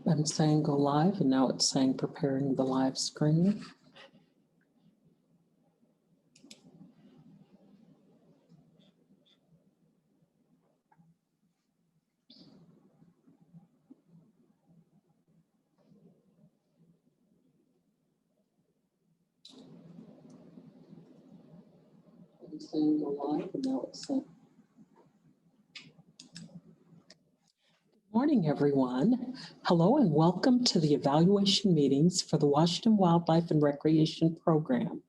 I'm saying go live, and now it's saying preparing the live screen. I'm saying go live, and now it's saying. Good morning, everyone. Hello and welcome to the evaluation meetings for the Washington Wildlife and Recreation Program.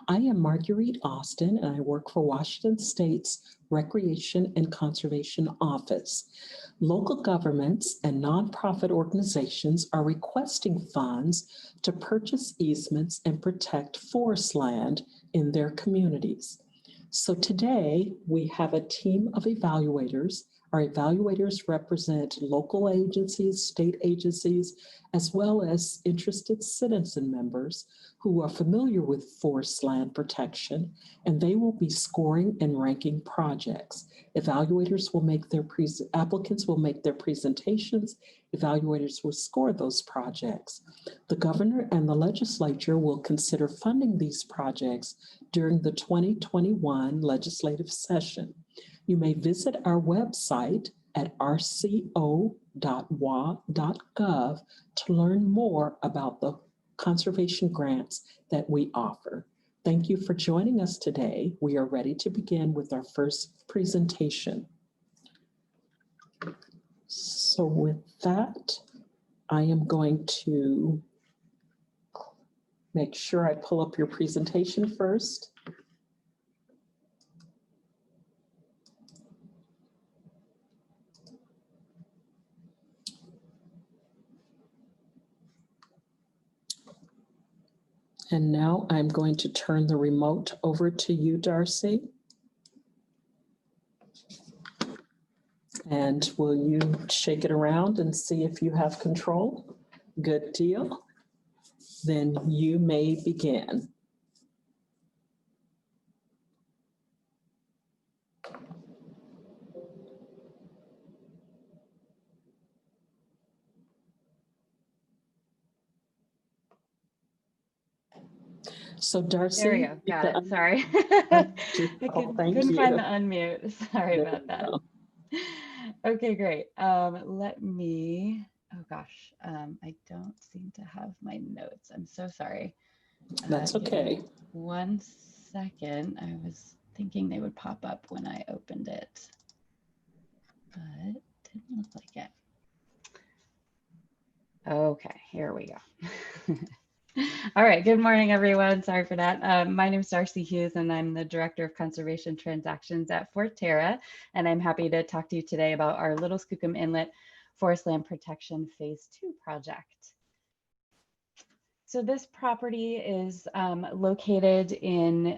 I am Marguerite Austin, and I work for Washington State's Recreation and Conservation Office. Local governments and nonprofit organizations are requesting funds to purchase easements and protect forest land in their communities. So today we have a team of evaluators. Our evaluators represent local agencies, state agencies, as well as interested citizen members who are familiar with forest land protection, and they will be scoring and ranking projects. Evaluators will make their applicants will make their presentations. Evaluators will score those projects. The governor and the legislature will consider funding these projects during the 2021 legislative session. You may visit our website at rco.wa.gov to learn more about the conservation grants that we offer. Thank you for joining us today. We are ready to begin with our first presentation. So with that, I am going to make sure I pull up your presentation first. And now I'm going to turn the remote over to you, Darcy. And will you shake it around and see if you have control? Good deal. Then you may begin. So Darcy. There we go, got it, sorry. I couldn't find the unmute, sorry about that. Okay, great. Let me, oh gosh, I don't seem to have my notes. I'm so sorry. That's okay. 1 second, I was thinking they would pop up when I opened it, but didn't look like it. Okay, here we go. All right, good morning, everyone. Sorry for that. My name is Darcy Hughes, and I'm the Director of Conservation Transactions at Forterra, and I'm happy to talk to you today about our Little Skookum Inlet Forest Land Protection Phase 2 project. So this property is located in,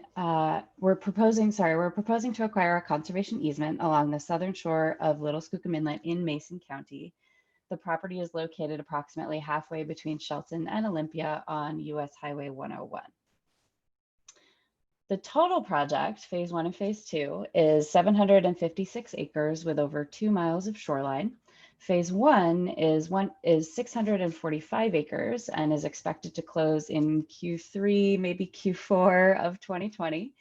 we're proposing to acquire a conservation easement along the southern shore of Little Skookum Inlet in Mason County. The property is located approximately halfway between Shelton and Olympia on US Highway 101. The total project, Phase 1 and Phase 2, is 756 acres with over 2 miles of shoreline. Phase 1 is 645 acres and is expected to close in Q3, maybe Q4 of 2020.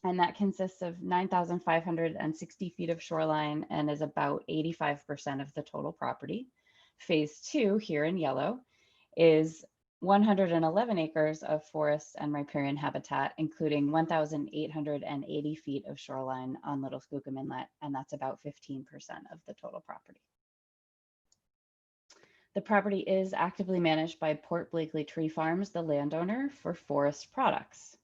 And that consists of 9,560 feet of shoreline and is about 85% of the total property. Phase 2, here in yellow, is 111 acres of forest and riparian habitat, including 1,880 feet of shoreline on Little Skookum Inlet, and that's about 15% of the total property. The property is actively managed by Port Blakely Tree Farms, the landowner, for forest products.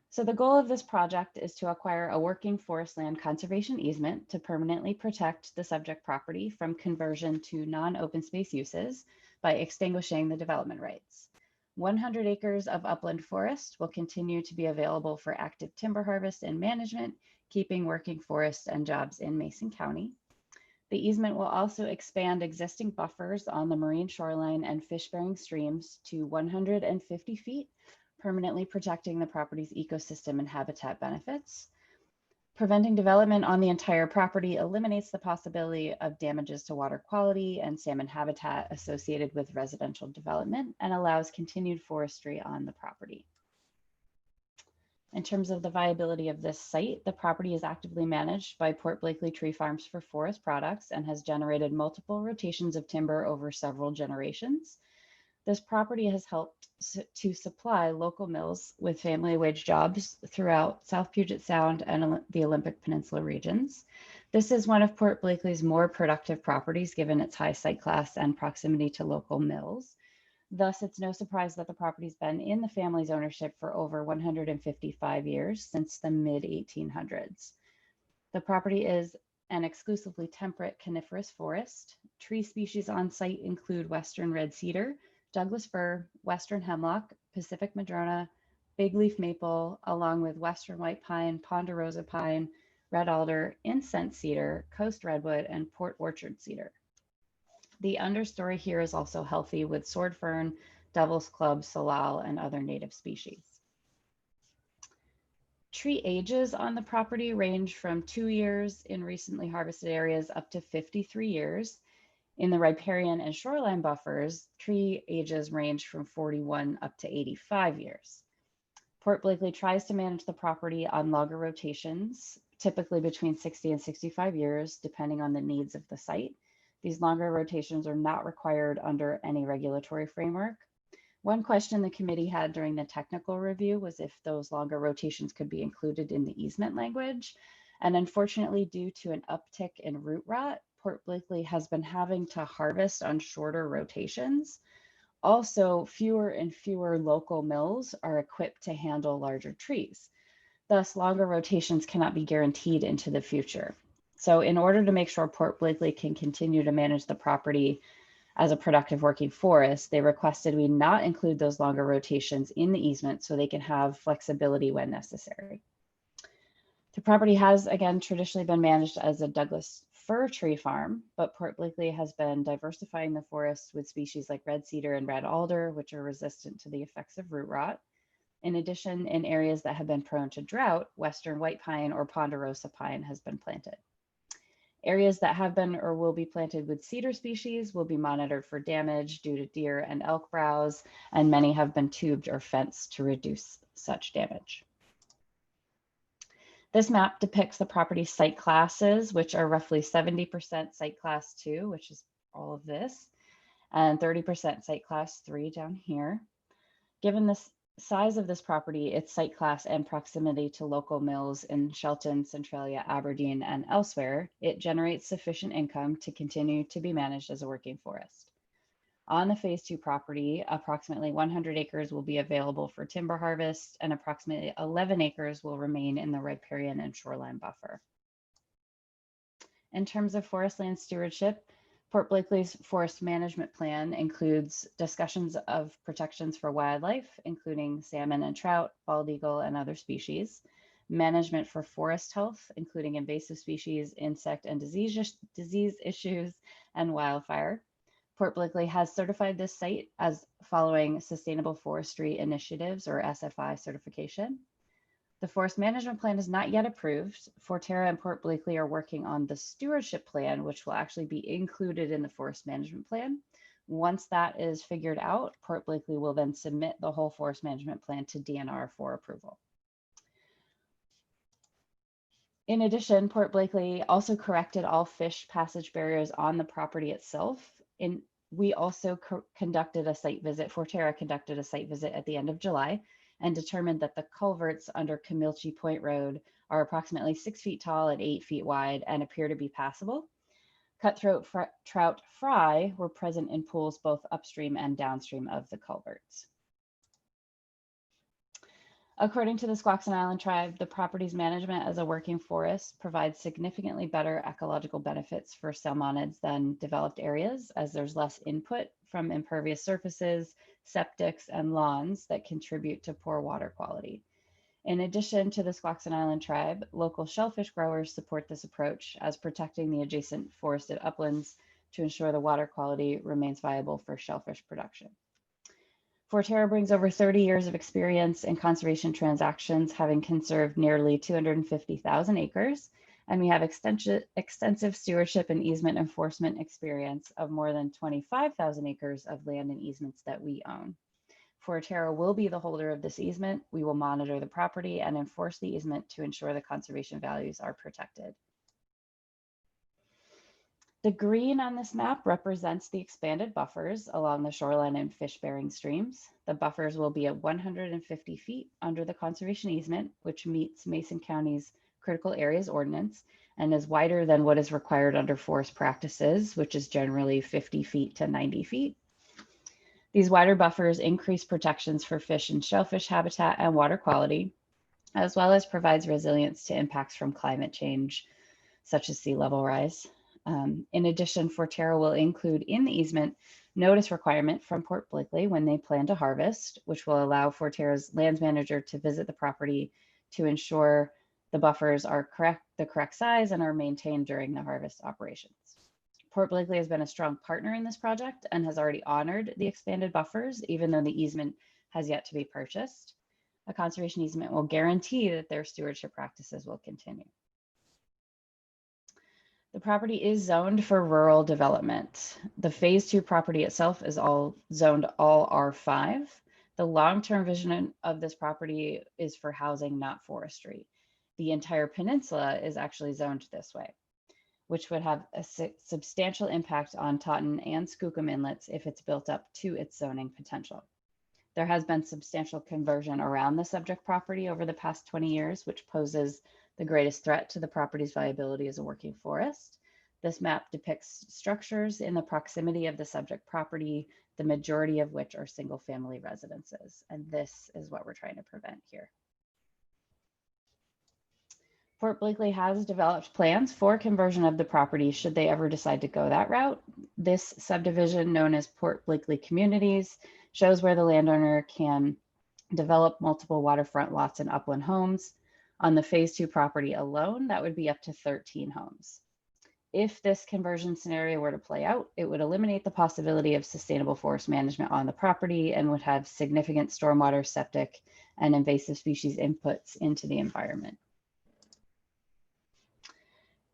So the goal of this project is to acquire a working forest land conservation easement to permanently protect the subject property from conversion to non-open space uses by extinguishing the development rights. 100 acres of upland forest will continue to be available for active timber harvest and management, keeping working forests and jobs in Mason County. The easement will also expand existing buffers on the marine shoreline and fish-bearing streams to 150 feet, permanently protecting the property's ecosystem and habitat benefits. Preventing development on the entire property eliminates the possibility of damages to water quality and salmon habitat associated with residential development and allows continued forestry on the property. In terms of the viability of this site, the property is actively managed by Port Blakely Tree Farms for Forest Products and has generated multiple rotations of timber over several generations. This property has helped to supply local mills with family wage jobs throughout South Puget Sound and the Olympic Peninsula regions. This is one of Port Blakely's more productive properties given its high site class and proximity to local mills. Thus, it's no surprise that the property's been in the family's ownership for over 155 years, since the mid-1800s. The property is an exclusively temperate coniferous forest. Tree species on site include western red cedar, Douglas fir, western hemlock, Pacific madrona, big leaf maple, along with western white pine, ponderosa pine, red alder, incense cedar, coast redwood, and port orchard cedar. The understory here is also healthy with sword fern, devil's club, salal, and other native species. Tree ages on the property range from 2 years in recently harvested areas up to 53 years. In the riparian and shoreline buffers, tree ages range from 41 up to 85 years. Port Blakely tries to manage the property on longer rotations, typically between 60 and 65 years, depending on the needs of the site. These longer rotations are not required under any regulatory framework. One question the committee had during the technical review was if those longer rotations could be included in the easement language. And unfortunately, due to an uptick in root rot, Port Blakely has been having to harvest on shorter rotations. Also, fewer and fewer local mills are equipped to handle larger trees. Thus, longer rotations cannot be guaranteed into the future. So in order to make sure Port Blakely can continue to manage the property as a productive working forest, they requested we not include those longer rotations in the easement so they can have flexibility when necessary. The property has, again, traditionally been managed as a Douglas fir tree farm, but Port Blakely has been diversifying the forest with species like red cedar and red alder, which are resistant to the effects of root rot. In addition, in areas that have been prone to drought, western white pine or ponderosa pine has been planted. Areas that have been or will be planted with cedar species will be monitored for damage due to deer and elk browse, and many have been tubed or fenced to reduce such damage. This map depicts the property site classes, which are roughly 70% site class 2, which is all of this, and 30% site class 3 down here. Given the size of this property, its site class and proximity to local mills in Shelton, Centralia, Aberdeen, and elsewhere, it generates sufficient income to continue to be managed as a working forest. On the Phase 2 property, approximately 100 acres will be available for timber harvest, and approximately 11 acres will remain in the riparian and shoreline buffer. In terms of forest land stewardship, Port Blakely's forest management plan includes discussions of protections for wildlife, including salmon and trout, bald eagle, and other species, management for forest health, including invasive species, insect and disease issues, and wildfire. Port Blakely has certified this site as following Sustainable Forestry Initiatives, or SFI certification. The forest management plan is not yet approved. Forterra and Port Blakely are working on the stewardship plan, which will actually be included in the forest management plan. Once that is figured out, Port Blakely will then submit the whole forest management plan to DNR for approval. In addition, Port Blakely also corrected all fish passage barriers on the property itself. We also conducted a site visit, Forterra conducted a site visit at the end of July and determined that the culverts under Camilchi Point Road are approximately 6 feet tall and 8 feet wide and appear to be passable. Cutthroat trout fry were present in pools both upstream and downstream of the culverts. According to the Squaxin Island tribe, the property's management as a working forest provides significantly better ecological benefits for salmonids than developed areas, as there's less input from impervious surfaces, septics, and lawns that contribute to poor water quality. In addition to the Squaxin Island tribe, local shellfish growers support this approach as protecting the adjacent forested uplands to ensure the water quality remains viable for shellfish production. Forterra brings over 30 years of experience in conservation transactions, having conserved nearly 250,000 acres, and we have extensive stewardship and easement enforcement experience of more than 25,000 acres of land and easements that we own. Forterra will be the holder of this easement. We will monitor the property and enforce the easement to ensure the conservation values are protected. The green on this map represents the expanded buffers along the shoreline and fish-bearing streams. The buffers will be at 150 feet under the conservation easement, which meets Mason County's critical areas ordinance and is wider than what is required under forest practices, which is generally 50 feet to 90 feet. These wider buffers increase protections for fish and shellfish habitat and water quality, as well as provides resilience to impacts from climate change, such as sea level rise. In addition, Forterra will include in the easement notice requirement from Port Blakely when they plan to harvest, which will allow Forterra's lands manager to visit the property to ensure the buffers are the correct size and are maintained during the harvest operations. Port Blakely has been a strong partner in this project and has already honored the expanded buffers, even though the easement has yet to be purchased. A conservation easement will guarantee that their stewardship practices will continue. The property is zoned for rural development. The phase 2 property itself is all zoned all R5. The long-term vision of this property is for housing, not forestry. The entire peninsula is actually zoned this way, which would have a substantial impact on Totten and Skookum inlets if it's built up to its zoning potential. There has been substantial conversion around the subject property over the past 20 years, which poses the greatest threat to the property's viability as a working forest. This map depicts structures in the proximity of the subject property, the majority of which are single-family residences. And this is what we're trying to prevent here. Port Blakely has developed plans for conversion of the property should they ever decide to go that route. This subdivision, known as Port Blakely Communities, shows where the landowner can develop multiple waterfront lots and upland homes. On the phase 2 property alone, that would be up to 13 homes. If this conversion scenario were to play out, it would eliminate the possibility of sustainable forest management on the property and would have significant stormwater, septic, and invasive species inputs into the environment.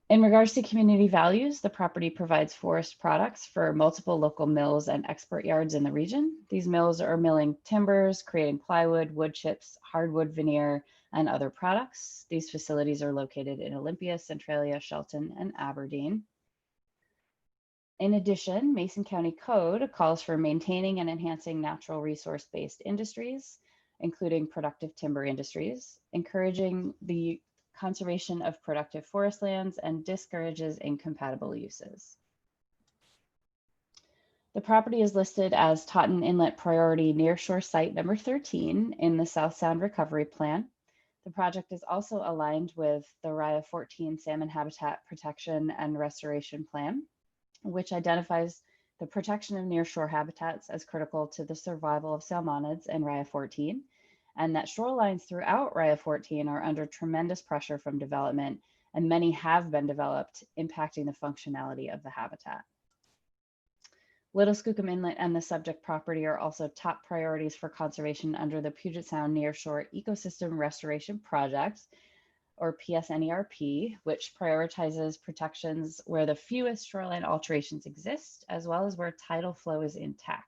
In regards to community values, the property provides forest products for multiple local mills and export yards in the region. These mills are milling timbers, creating plywood, wood chips, hardwood veneer, and other products. These facilities are located in Olympia, Centralia, Shelton, and Aberdeen. In addition, Mason County Code calls for maintaining and enhancing natural resource-based industries, including productive timber industries, encouraging the conservation of productive forest lands, and discourages incompatible uses. The property is listed as Totten Inlet Priority Nearshore Site number 13 in the South Sound Recovery Plan. The project is also aligned with the RIA 14 Salmon Habitat Protection and Restoration Plan, which identifies the protection of nearshore habitats as critical to the survival of salmonids in RIA 14, and that shorelines throughout RIA 14 are under tremendous pressure from development, and many have been developed, impacting the functionality of the habitat. Little Skookum Inlet and the subject property are also top priorities for conservation under the Puget Sound Nearshore Ecosystem Restoration Project, or PSNERP, which prioritizes protections where the fewest shoreline alterations exist, as well as where tidal flow is intact.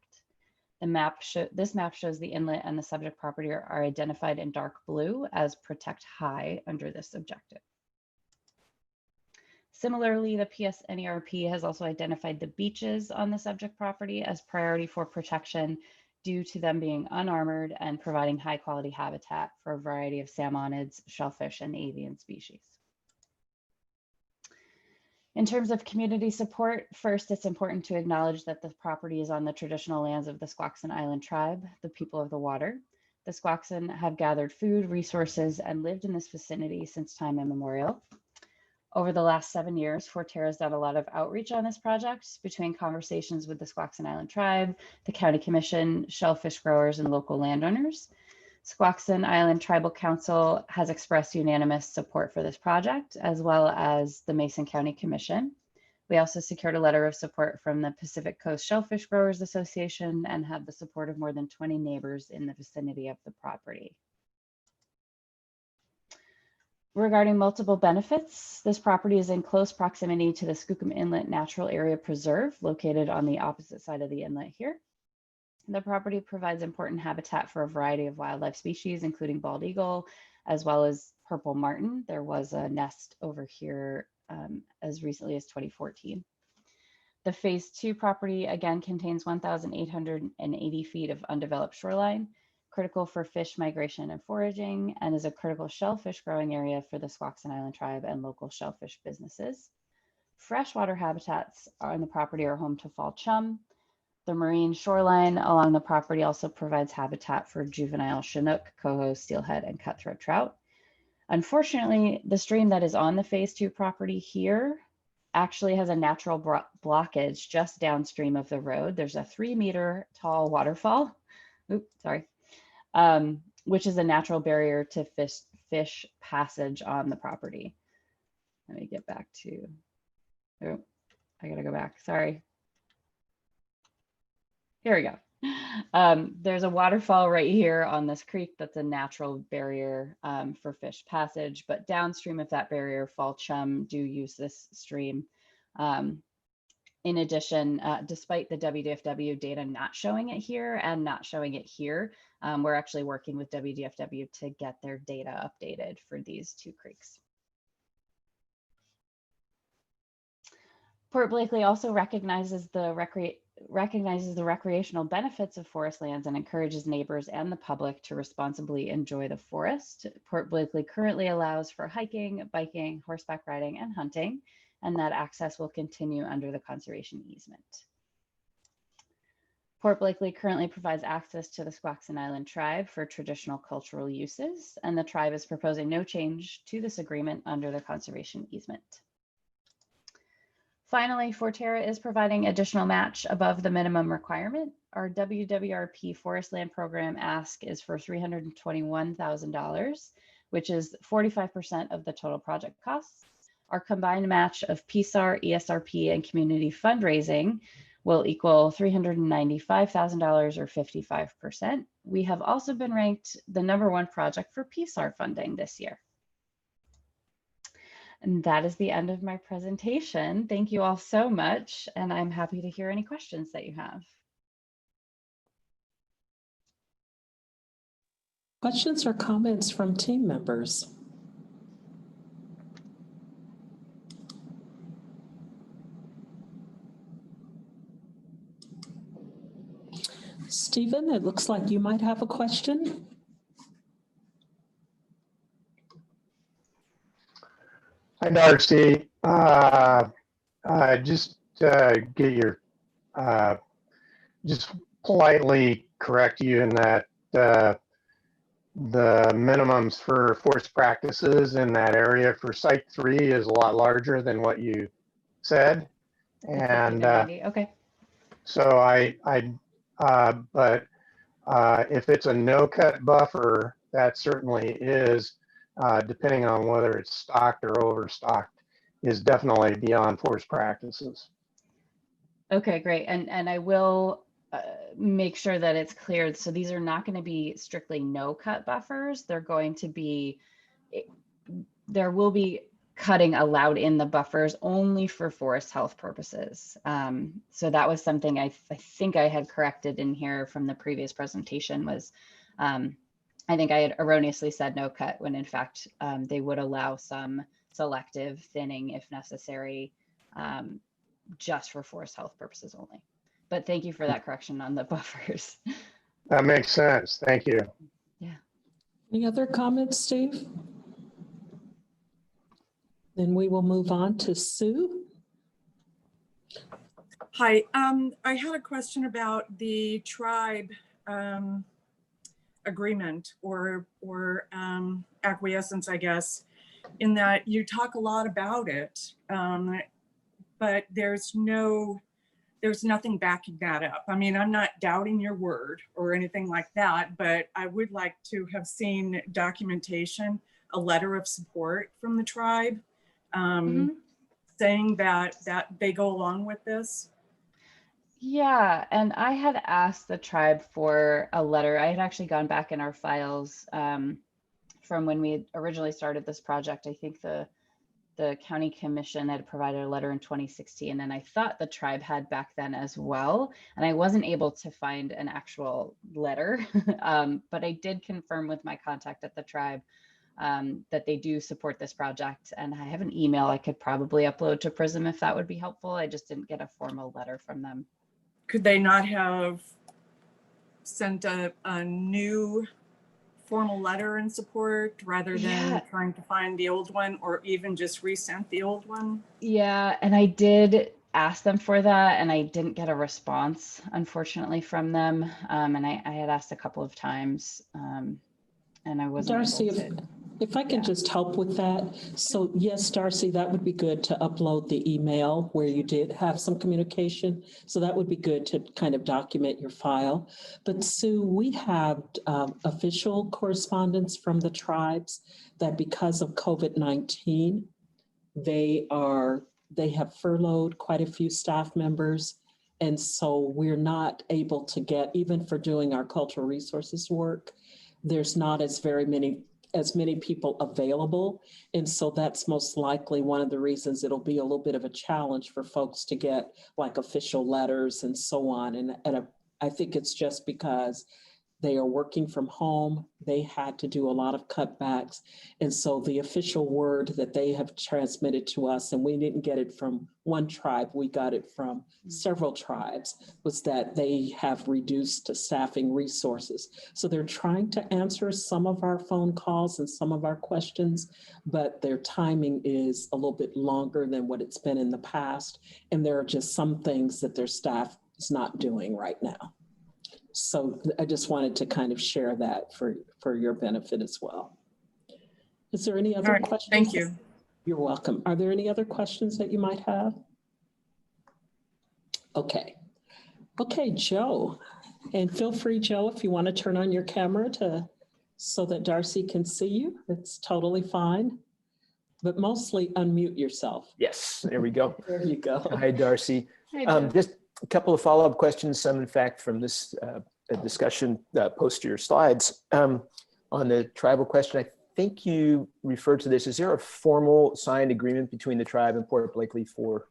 This map shows the inlet and the subject property are identified in dark blue as Protect High under this objective. Similarly, the PSNERP has also identified the beaches on the subject property as priority for protection due to them being unarmored and providing high quality habitat for a variety of salmonids, shellfish, and avian species. In terms of community support, first, it's important to acknowledge that the property is on the traditional lands of the Squaxin Island tribe, the people of the water. The Squaxin have gathered food, resources, and lived in this vicinity since time immemorial. Over the last 7 years, Forterra has done a lot of outreach on this project between conversations with the Squaxin Island tribe, the county commission, shellfish growers, and local landowners. Squaxin Island Tribal Council has expressed unanimous support for this project, as well as the Mason County Commission, We also secured a letter of support from the Pacific Coast Shellfish Growers Association and have the support of more than 20 neighbors in the vicinity of the property. Regarding multiple benefits, this property is in close proximity to the Skookum Inlet Natural Area Preserve, located on the opposite side of the inlet here. The property provides important habitat for a variety of wildlife species, including bald eagle, as well as purple martin. There was a nest over here as recently as 2014. The Phase 2 property again contains 1,880 feet of undeveloped shoreline, critical for fish migration and foraging, and is a critical shellfish growing area for the Squaxin Island tribe and local shellfish businesses. Freshwater habitats on the property are home to fall chum. The marine shoreline along the property also provides habitat for juvenile chinook, coho, steelhead, and cutthroat trout. Unfortunately, the stream that is on the Phase 2 property here actually has a natural blockage just downstream of the road. There's a 3-meter tall waterfall. Oops, sorry. Which is a natural barrier to fish passage on the property. Let me get back to, oh, I gotta go back, sorry. Here we go. There's a waterfall right here on this creek that's a natural barrier for fish passage, but downstream of that barrier, fall chum do use this stream. In addition, despite the WDFW data not showing it here and not showing it here, we're actually working with WDFW to get their data updated for these two creeks. Port Blakely also recognizes the recreational benefits of forest lands and encourages neighbors and the public to responsibly enjoy the forest. Port Blakely currently allows for hiking, biking, horseback riding, and hunting, and that access will continue under the conservation easement. Port Blakely currently provides access to the Squaxin Island tribe for traditional cultural uses, and the tribe is proposing no change to this agreement under the conservation easement. Finally, Forterra is providing additional match above the minimum requirement. Our WWRP Forestland program ask is for $321,000, which is 45% of the total project costs. Our combined match of PSAR, ESRP, and community fundraising will equal $395,000 or 55%. We have also been ranked the #1 project for PSAR funding this year. And that is the end of my presentation. Thank you all so much, and I'm happy to hear any questions that you have. Questions or comments from team members? Stephen, it looks like you might have a question. Hi, Darcy. Just get your, just politely correct you in that the minimums for forest practices in that area for Site 3 is a lot larger than what you said. And okay. So but if it's a no-cut buffer, that certainly is, depending on whether it's stocked or overstocked, is definitely beyond forest practices. Okay, great. And I will make sure that it's cleared. So these are not going to be strictly no-cut buffers. They're going to be, there will be cutting allowed in the buffers only for forest health purposes. So that was something I think I had corrected in here from the previous presentation was, I think I had erroneously said no cut when in fact they would allow some selective thinning if necessary, just for forest health purposes only. But thank you for that correction on the buffers. That makes sense. Thank you. Yeah. Any other comments, Steve? Then we will move on to Sue. Hi, I had a question about the tribe agreement or acquiescence, I guess, in that you talk a lot about it, but there's nothing backing that up. I mean, I'm not doubting your word or anything like that, but I would like to have seen documentation, a letter of support from the tribe. saying that they go along with this? Yeah, and I had asked the tribe for a letter. I had actually gone back in our files from when we had originally started this project. I think the county commission had provided a letter in 2016, and I thought the tribe had back then as well. And I wasn't able to find an actual letter, but I did confirm with my contact at the tribe that they do support this project. And I have an email I could probably upload to Prism if that would be helpful. I just didn't get a formal letter from them. Could they not have sent a new formal letter in support rather than Yeah. trying to find the old one, or even just resent the old one? Yeah, and I did ask them for that, and I didn't get a response, unfortunately, from them. And I had asked a couple of times, and I wasn't Darcy, able to. if I can yeah. just help with that. So yes, Darcy, that would be good to upload the email where you did have some communication. So that would be good to kind of document your file. But Sue, we have official correspondence from the tribes that because of COVID-19, they have furloughed quite a few staff members. And so we're not able to get, even for doing our cultural resources work, there's not as many people available. And so that's most likely one of the reasons it'll be a little bit of a challenge for folks to get like official letters and so on. And I think it's just because they are working from home. They had to do a lot of cutbacks. And so the official word that they have transmitted to us, and we didn't get it from one tribe, we got it from several tribes, was that they have reduced staffing resources. So they're trying to answer some of our phone calls and some of our questions, but their timing is a little bit longer than what it's been in the past. And there are just some things that their staff is not doing right now. So I just wanted to kind of share that for your benefit as well. Is there any other questions? Thank you. You're welcome. Are there any other questions that you might have? Okay. Okay, Joe. And feel free, Joe, if you want to turn on your camera so that Darcy can see you. It's totally fine. But mostly unmute yourself. Yes, there we go. There you go. Hi, Darcy. Hi, Joe. Just a couple of follow-up questions, some in fact from this discussion post to your slides. On the tribal question, I think you referred to this. Is there a formal signed agreement between the tribe and Port Blakely for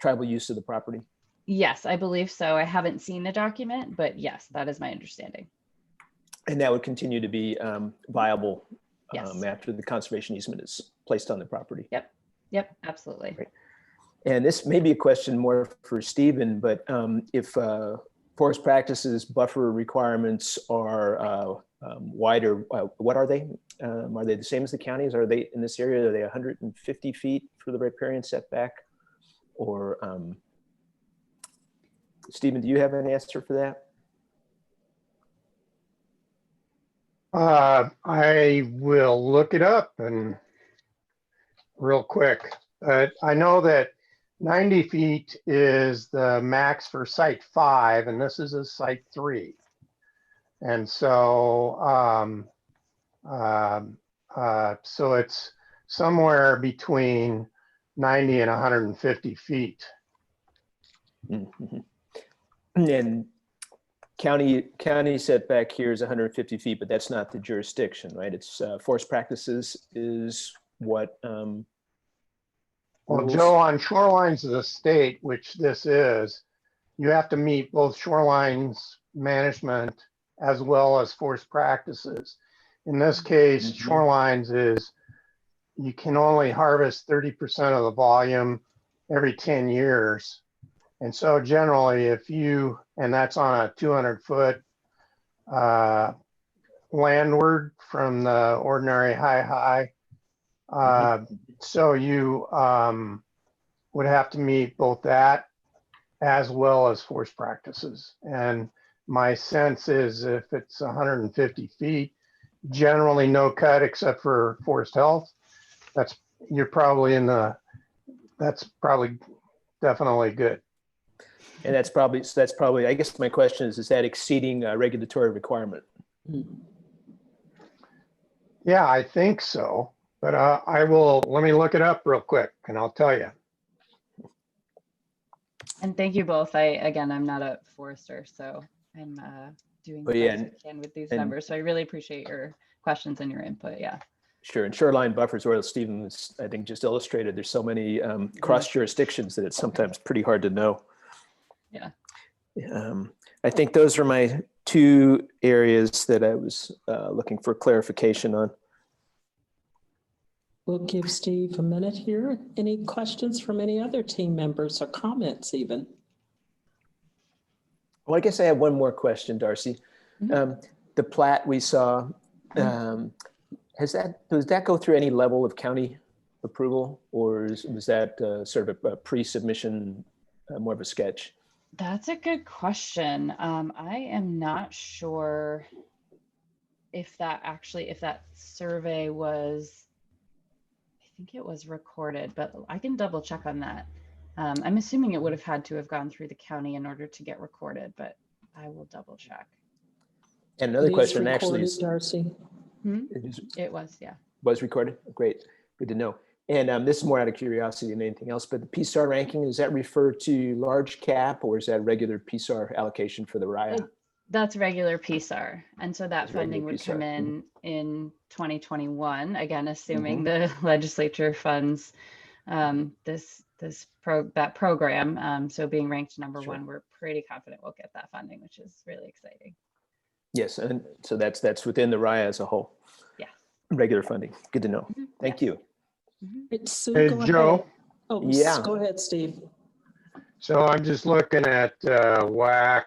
tribal use of the property? Yes, I believe so. I haven't seen the document, but yes, that is my understanding. And that would continue to be viable Yes. after the conservation easement is placed on the property? Yep, absolutely. Great. And this may be a question more for Stephen, but if forest practices buffer requirements are wider, what are they? Are they the same as the counties? Are they in this area? Are they 150 feet for the riparian setback? Or Stephen, do you have an answer for that? I will look it up and real quick. But I know that 90 feet is the max for site 5, and this is a site 3. And so, so it's somewhere between 90 and 150 feet. Mm-hmm. And county setback here is 150 feet, but that's not the jurisdiction, right? It's forest practices is what? Well, rules? Joe, on shorelines of the state, which this is, you have to meet both shorelines management as well as forest practices. In this case, shorelines is you can only harvest 30% of the volume every 10 years. And so generally and that's on a 200-foot landward from the ordinary high. So you would have to meet both that as well as forest practices. And my sense is if it's 150 feet, generally no cut except for forest health, that's probably definitely good. And that's probably, I guess my question is that exceeding a regulatory requirement? Yeah, I think so. But let me look it up real quick and I'll tell you. And thank you both. I'm not a forester, so I'm doing the Oh, yeah, best I can with these and- numbers. So I really appreciate your questions and your input. Yeah. Sure, and shoreline buffers, or as Stephen was, I think, just illustrated, there's so many cross jurisdictions that it's sometimes pretty hard to know. Yeah. I think those are my two areas that I was looking for clarification on. We'll give Steve a minute here. Any questions from any other team members or comments even? Well, I guess I have one more question, Darcy. The plat we saw, does that go through any level of county approval, or was that sort of a pre-submission, more of a sketch? That's a good question. I am not sure if that survey was, I think it was recorded, but I can double check on that. I'm assuming it would have had to have gone through the county in order to get recorded, but I will double check. And another question actually is is, Darcy. It was, yeah. was recorded? Great, good to know. And this is more out of curiosity than anything else, but the PSAR ranking, does that refer to large cap, or is that regular PSAR allocation for the RIA? That's regular PSAR. And so that That's funding regular would come PSAR. in 2021, again, assuming the legislature funds that program. So being ranked number one, we're pretty confident we'll get that funding, which is really exciting. Yes, and so that's within the RIA as a whole. Yeah. Regular funding, good to know. Thank you. It's Sue, Hey, go Joe. ahead. Oh, Yeah. Go ahead, Steve. So I'm just looking at WAC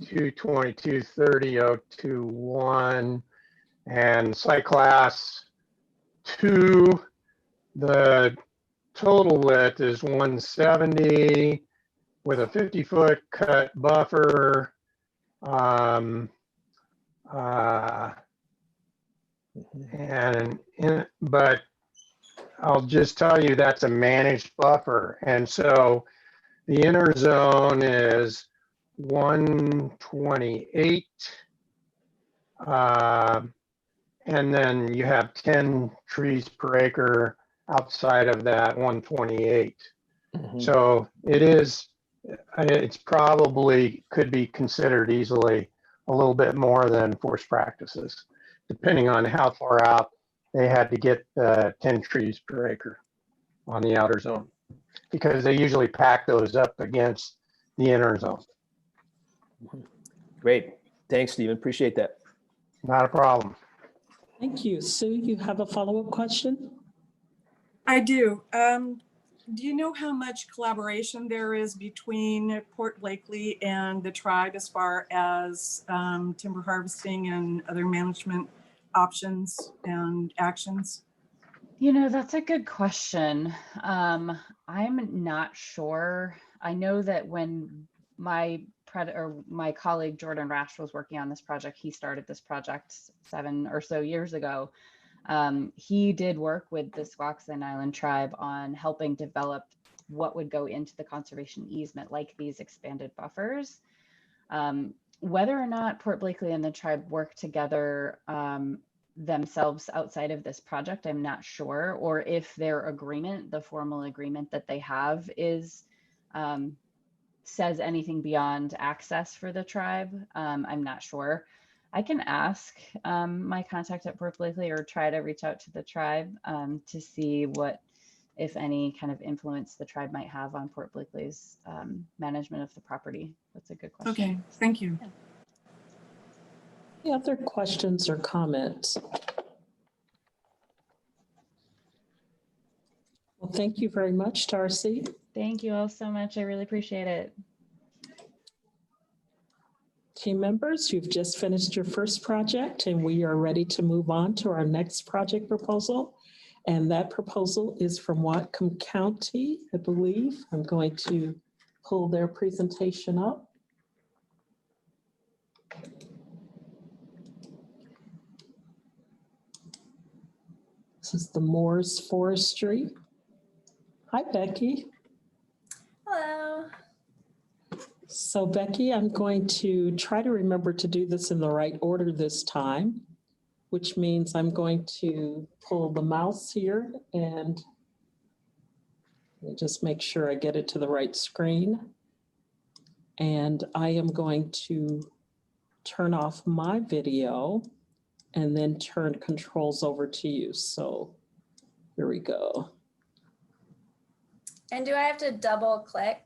222.30.021 and site class 2. The total width is 170 with a 50-foot cut buffer. But I'll just tell you that's a managed buffer. And so the inner zone is 128. And then you have 10 trees per acre outside of that 128. So it's probably could be considered easily a little bit more than forest practices, depending on how far out they had to get 10 trees per acre on the outer zone, because they usually pack those up against the inner zone. Great, thanks, Stephen, appreciate that. Not a problem. Thank you. Sue, you have a follow-up question? I do. Do you know how much collaboration there is between Port Blakely and the tribe as far as timber harvesting and other management options and actions? You know, that's a good question. I'm not sure. I know that when my colleague Jordan Rash was working on this project, he started this project 7 or so years ago. He did work with the Squaxin Island tribe on helping develop what would go into the conservation easement, like these expanded buffers. Whether or not Port Blakely and the tribe work together themselves outside of this project, I'm not sure, or if their agreement, the formal agreement that they have, is says anything beyond access for the tribe. I'm not sure. I can ask my contact at Port Blakely or try to reach out to the tribe to see what, if any, kind of influence the tribe might have on Port Blakely's management of the property. That's a good question. Okay, thank you. Yeah. Any other questions or comments? Well, thank you very much, Darcy. Thank you all so much. I really appreciate it. Team members, you've just finished your first project and we are ready to move on to our next project proposal. And that proposal is from Whatcom County, I believe. I'm going to pull their presentation up. This is the Moores Forestry. Hi, Becky. Hello. So Becky, I'm going to try to remember to do this in the right order this time. which means I'm going to pull the mouse here and just make sure I get it to the right screen. And I am going to turn off my video and then turn controls over to you. So here we go. And do I have to double click?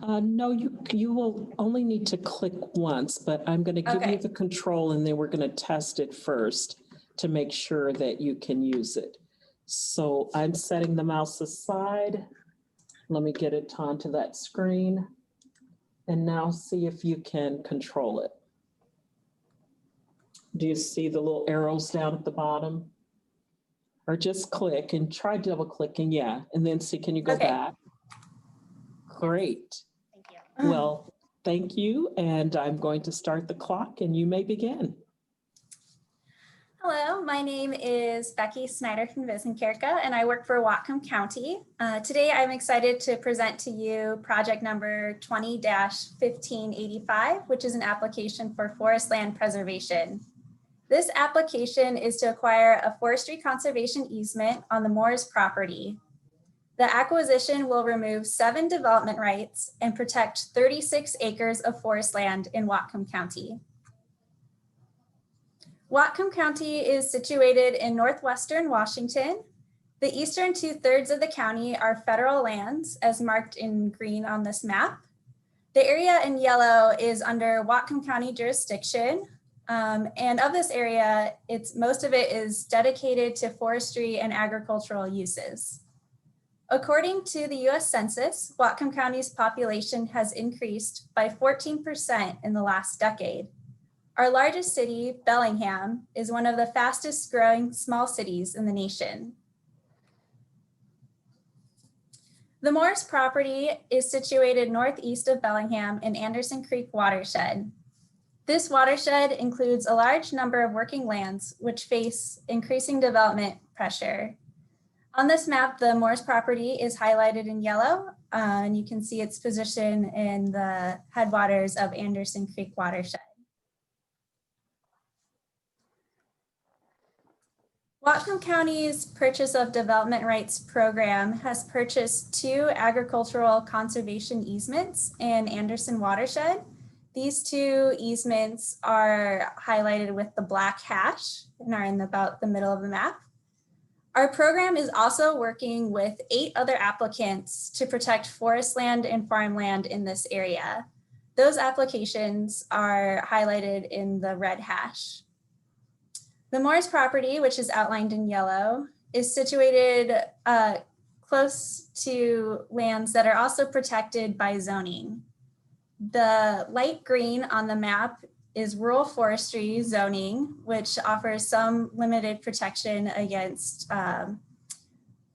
No, you will only need to click once, but I'm going to give you Okay. the control and then we're going to test it first to make sure that you can use it. So I'm setting the mouse aside. Let me get it onto that screen. And now see if you can control it. Do you see the little arrows down at the bottom? Or just click and try double clicking, yeah. And then see, can you go Okay. back? Great. Thank you. Well, thank you. And I'm going to start the clock and you may begin. Hello, my name is Becky Snyder from Visenkerka, and I work for Whatcom County. Today, I'm excited to present to you project number 20-1585, which is an application for forest land preservation. This application is to acquire a forestry conservation easement on the Moores property. The acquisition will remove 7 development rights and protect 36 acres of forest land in Whatcom County. Whatcom County is situated in northwestern Washington. The eastern 2/3 of the county are federal lands, as marked in green on this map. The area in yellow is under Whatcom County jurisdiction. And of this area, most of it is dedicated to forestry and agricultural uses. According to the US Census, Whatcom County's population has increased by 14% in the last decade. Our largest city, Bellingham, is one of the fastest growing small cities in the nation. The Moores property is situated northeast of Bellingham in Anderson Creek watershed. This watershed includes a large number of working lands which face increasing development pressure. On this map, the Moores property is highlighted in yellow, and you can see its position in the headwaters of Anderson Creek watershed. Whatcom County's Purchase of Development Rights program has purchased 2 agricultural conservation easements in Anderson watershed. These 2 easements are highlighted with the black hash and are in about the middle of the map. Our program is also working with 8 other applicants to protect forest land and farmland in this area. Those applications are highlighted in the red hash. The Moores property, which is outlined in yellow, is situated close to lands that are also protected by zoning. The light green on the map is rural forestry zoning, which offers some limited protection against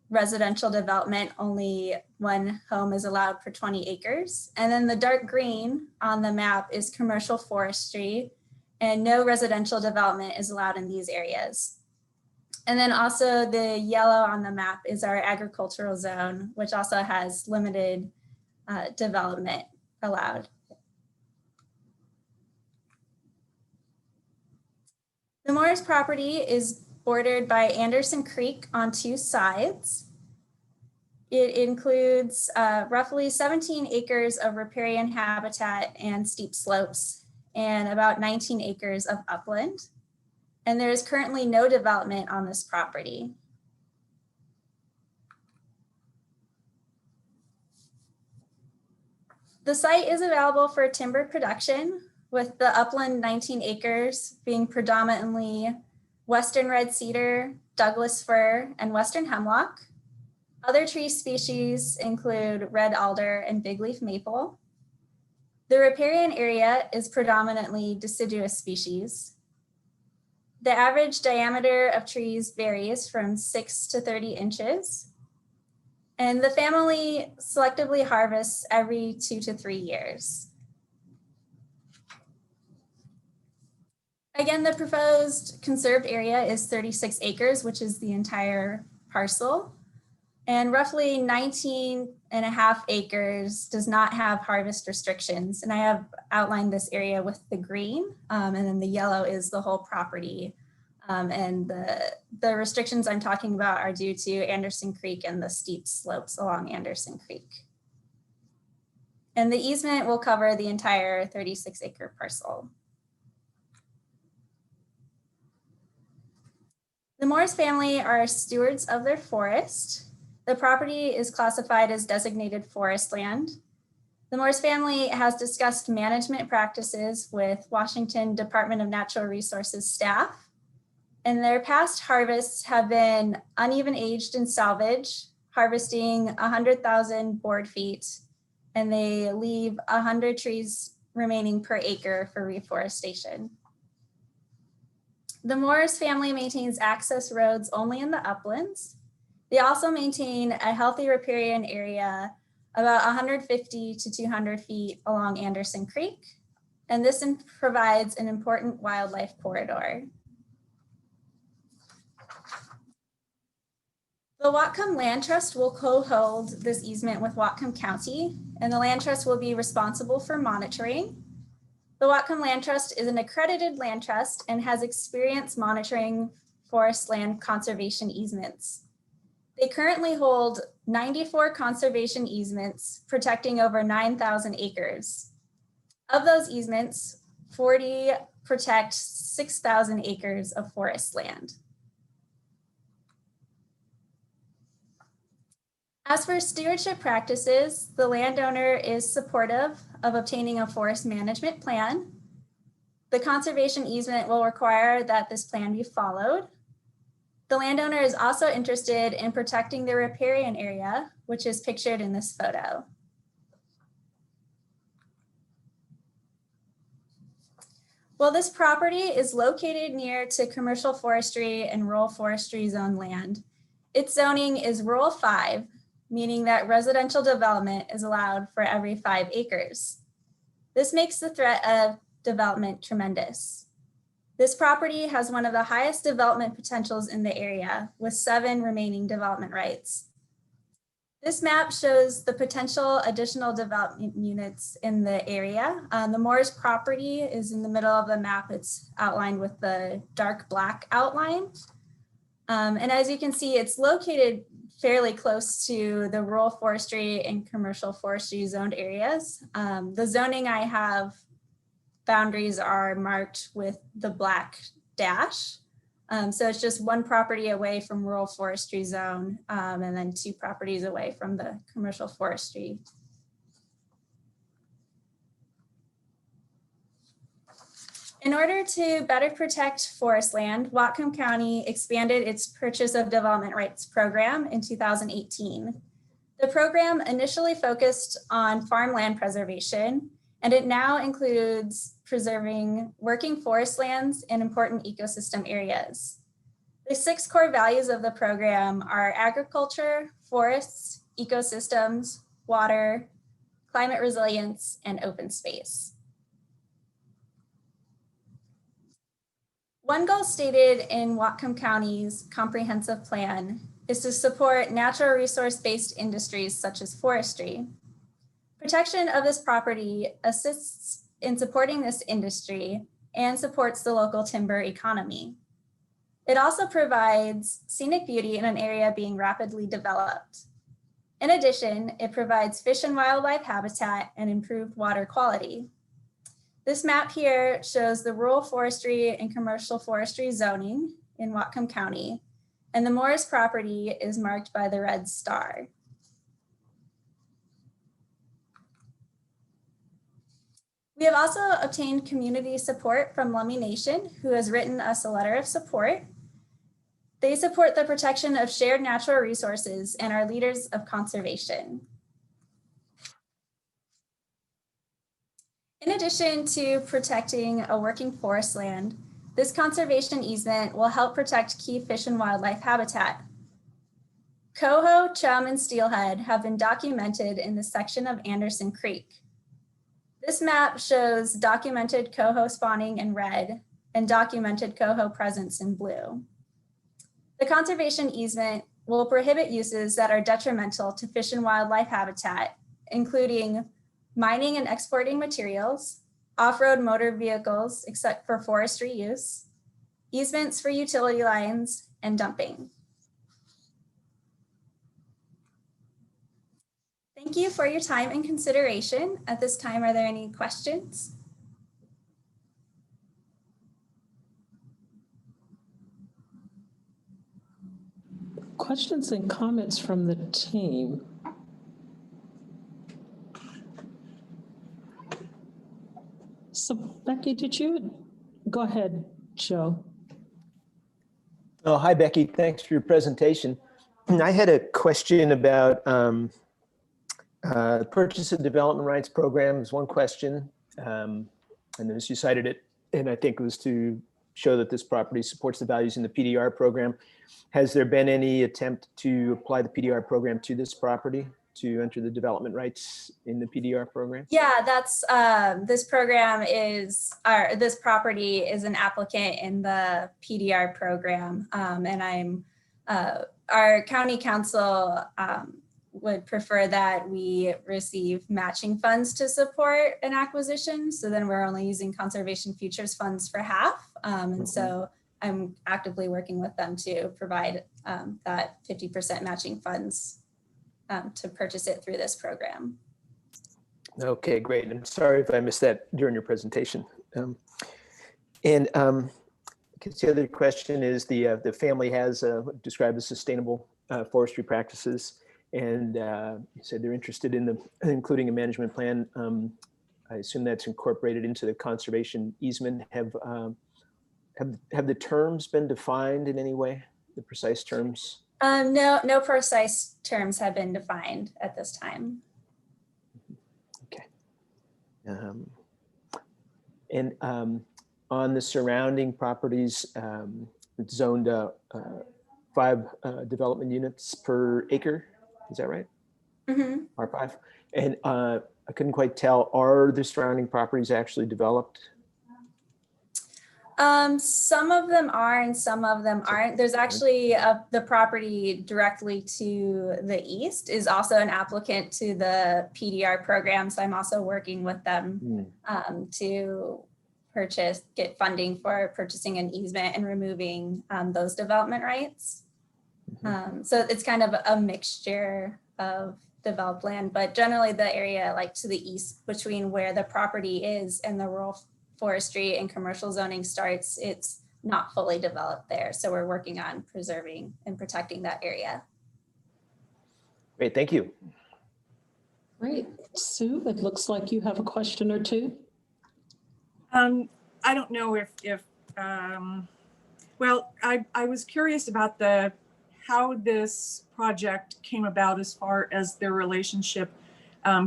residential development. Only 1 home is allowed per 20 acres. And then the dark green on the map is commercial forestry, and no residential development is allowed in these areas. And then also the yellow on the map is our agricultural zone, which also has limited development allowed. The Moores property is bordered by Anderson Creek on 2 sides. It includes roughly 17 acres of riparian habitat and steep slopes, and about 19 acres of upland. And there is currently no development on this property. The site is available for timber production, with the upland 19 acres being predominantly western red cedar, Douglas fir, and western hemlock. Other tree species include red alder and bigleaf maple. The riparian area is predominantly deciduous species. The average diameter of trees varies from 6 to 30 inches. And the family selectively harvests every 2 to 3 years. Again, the proposed conserved area is 36 acres, which is the entire parcel. And roughly 19.5 acres does not have harvest restrictions. And I have outlined this area with the green, and then the yellow is the whole property And the restrictions I'm talking about are due to Anderson Creek and the steep slopes along Anderson Creek. And the easement will cover the entire 36-acre parcel. The Morris family are stewards of their forest. The property is classified as designated forest land. The Morris family has discussed management practices with Washington Department of Natural Resources staff, and their past harvests have been uneven aged and salvage, harvesting 100,000 board feet, and they leave 100 trees remaining per acre for reforestation. The Morris family maintains access roads only in the uplands. They also maintain a healthy riparian area about 150 to 200 feet along Anderson Creek, and this provides an important wildlife corridor. The Whatcom Land Trust will co-hold this easement with Whatcom County, and the Land Trust will be responsible for monitoring. The Whatcom Land Trust is an accredited land trust and has experience monitoring forest land conservation easements. They currently hold 94 conservation easements protecting over 9,000 acres. Of those easements, 40 protect 6,000 acres of forest land. As for stewardship practices, the landowner is supportive of obtaining a forest management plan. The conservation easement will require that this plan be followed. The landowner is also interested in protecting the riparian area, which is pictured in this photo. Well, this property is located near to commercial forestry and rural forestry zone land. Its zoning is rural 5, meaning that residential development is allowed for every 5 acres. This makes the threat of development tremendous. This property has one of the highest development potentials in the area, with 7 remaining development rights. This map shows the potential additional development units in the area. The Morris property is in the middle of the map. It's outlined with the dark black outline. And as you can see, it's located fairly close to the rural forestry and commercial forestry zoned areas. The zoning I have boundaries are marked with the black dash. So it's just 1 property away from rural forestry zone and then 2 properties away from the commercial forestry. In order to better protect forest land, Whatcom County expanded its purchase of development rights program in 2018. The program initially focused on farmland preservation, and it now includes preserving working forest lands and important ecosystem areas. The 6 core values of the program are agriculture, forests, ecosystems, water, climate resilience, and open space. One goal stated in Whatcom County's comprehensive plan is to support natural resource-based industries such as forestry. Protection of this property assists in supporting this industry and supports the local timber economy. It also provides scenic beauty in an area being rapidly developed. In addition, it provides fish and wildlife habitat and improved water quality. This map here shows the rural forestry and commercial forestry zoning in Whatcom County, and the Morris property is marked by the red star. We have also obtained community support from Lummi Nation, who has written us a letter of support. They support the protection of shared natural resources and are leaders of conservation. In addition to protecting a working forest land, this conservation easement will help protect key fish and wildlife habitat. Coho, chum, and steelhead have been documented in the section of Anderson Creek. This map shows documented coho spawning in red and documented coho presence in blue. The conservation easement will prohibit uses that are detrimental to fish and wildlife habitat, including mining and exporting materials, off-road motor vehicles except for forestry use, easements for utility lines, and dumping. Thank you for your time and consideration. At this time, are there any questions? Questions and comments from the team? So Becky, did you, go ahead, Joe. Oh, hi, Becky. Thanks for your presentation. I had a question about purchase and development rights program is one question. And as you cited it, and I think it was to show that this property supports the values in the PDR program. Has there been any attempt to apply the PDR program to this property to enter the development rights in the PDR program? Yeah, that's this program is this property is an applicant in the PDR program, and I'm our county council would prefer that we receive matching funds to support an acquisition. So then we're only using conservation futures funds for half, and so I'm actively working with them to provide that 50% matching funds to purchase it through this program. Okay, great. I'm sorry if I missed that during your presentation. I guess the other question is the family has described as sustainable forestry practices, and you said they're interested in including a management plan. I assume that's incorporated into the conservation easement. Have the terms been defined in any way? The precise terms? No precise terms have been defined at this time. Okay. On the surrounding properties, it's zoned 5 development units per acre. Is that right? Mm-hmm. R5. And I couldn't quite tell, are the surrounding properties actually developed? Some of them are and some of them aren't. There's actually the property directly to the east is also an applicant to the PDR program. So I'm also working with them to get funding for purchasing an easement and removing those development rights. So it's kind of a mixture of developed land, but generally the area like to the east between where the property is and the rural forestry and commercial zoning starts, it's not fully developed there. So we're working on preserving and protecting that area. Great, thank you. Great. Sue, it looks like you have a question or two. I don't know if well, I was curious about how this project came about as far as their relationship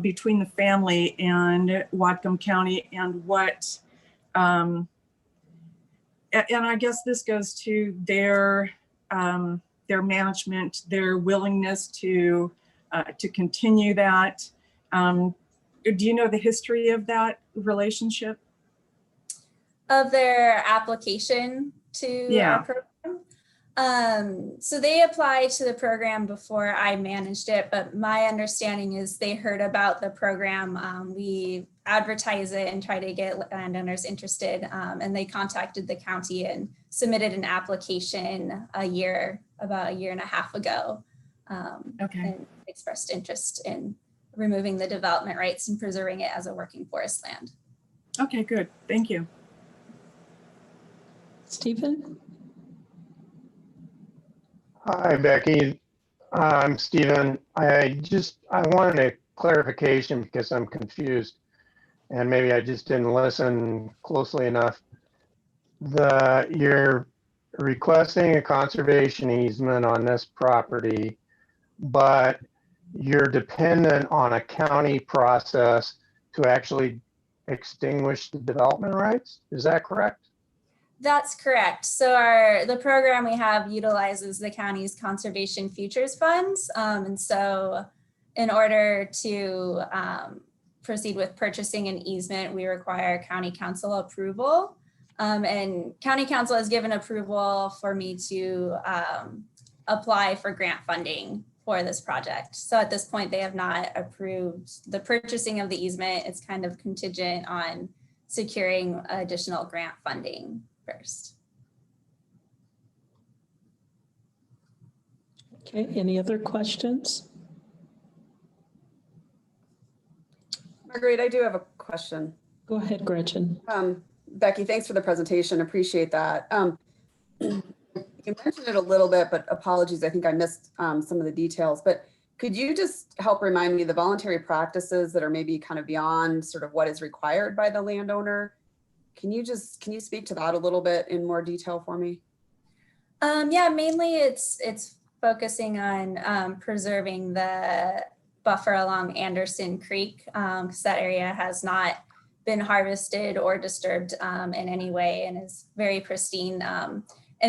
between the family and Whatcom County and what, and I guess this goes to their management, their willingness to continue that. Do you know the history of that relationship? Of their application to our program? So they applied to the program before I managed it, but my understanding is they heard about the program. We advertise it and try to get landowners interested, and they contacted the county and submitted an application about a year and a half ago, and expressed interest in removing the development rights and preserving it as a working forest land. Okay, good. Thank you. Stephen? Hi, Becky. I'm Stephen. I wanted a clarification because I'm confused and maybe I just didn't listen closely enough. You're requesting a conservation easement on this property, but you're dependent on a county process to actually extinguish the development rights. Is that correct? That's correct. So the program we have utilizes the county's conservation futures funds. And so in order to proceed with purchasing an easement, we require county council approval. And county council has given approval for me to apply for grant funding for this project. So at this point, they have not approved the purchasing of the easement. It's kind of contingent on securing additional grant funding first. Okay, any other questions? Marguerite, I do have a question. Go ahead, Gretchen. Becky, thanks for the presentation. Appreciate that. You mentioned it a little bit, but apologies, I think I missed some of the details. But could you just help remind me the voluntary practices that are maybe kind of beyond sort of what is required by the landowner? Can you speak to that a little bit in more detail for me? Yeah, mainly it's focusing on preserving the buffer along Anderson Creek, because that area has not been harvested or disturbed in any way and is very pristine. And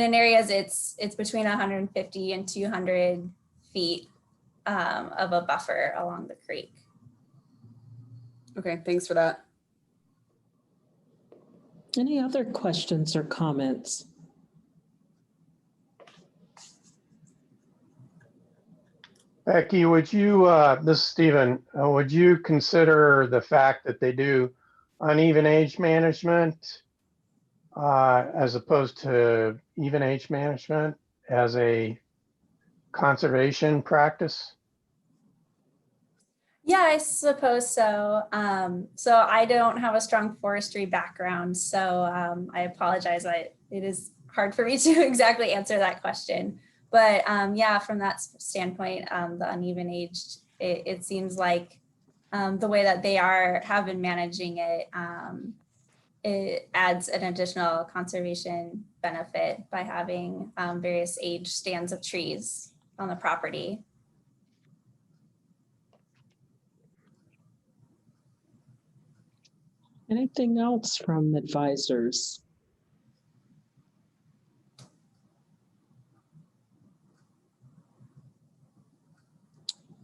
in areas it's between 150 and 200 feet of a buffer along the creek. Okay, thanks for that. Any other questions or comments? Becky, would you, this is Stephen, would you consider the fact that they do uneven age management as opposed to even age management as a conservation practice? Yeah, I suppose so. So I don't have a strong forestry background, so I apologize. It is hard for me to exactly answer that question. But yeah, from that standpoint, the uneven aged, it seems like the way that they have been managing it, it adds an additional conservation benefit by having various age stands of trees on the property. Anything else from advisors?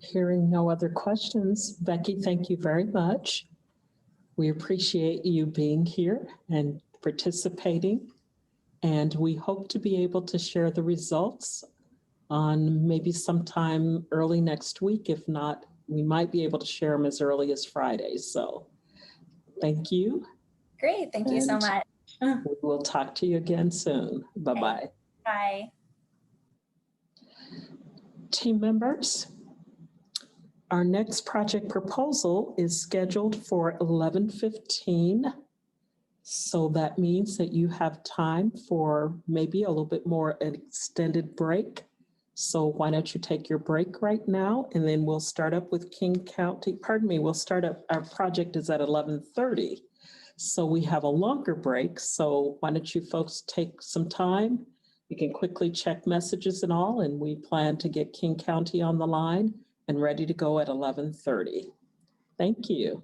Hearing no other questions, Becky, thank you very much. We appreciate you being here and participating, and we hope to be able to share the results on maybe sometime early next week. If not, we might be able to share them as early as Friday. So thank you. Great, thank you so much. We will talk to you again soon. Bye-bye. Bye. Team members, our next project proposal is scheduled for 11:15. So that means that you have time for maybe a little bit more an extended break. So why don't you take your break right now, and then we'll start up with King County. Pardon me, we'll start up, our project is at 11:30. So we have a longer break. So why don't you folks take some time? You can quickly check messages and all, and we plan to get King County on the line and ready to go at 11:30. Thank you.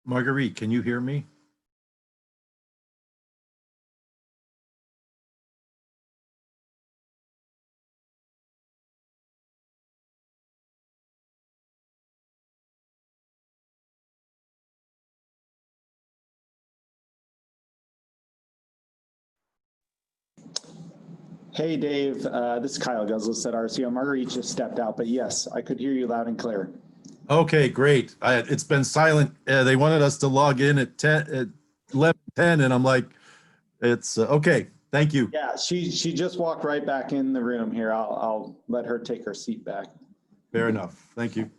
Marguerite, can you hear me? Hey, Dave. This is Kyle Guzlis at RCO. Marguerite just stepped out, but yes, I could hear you loud and clear. Okay, great. It's been silent. They wanted us to log in at 11:10, and I'm like, it's okay. Thank you. Yeah, she just walked right back in the room here. I'll let her take her seat back. Fair enough. Thank you.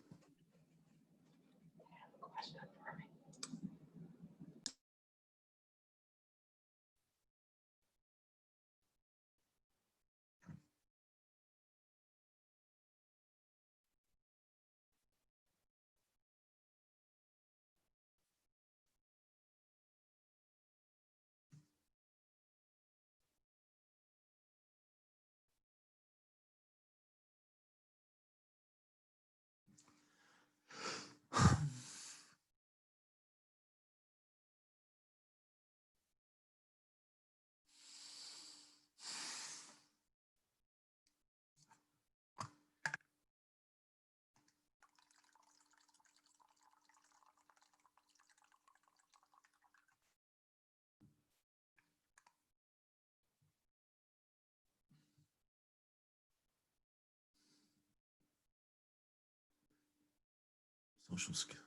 Social skills.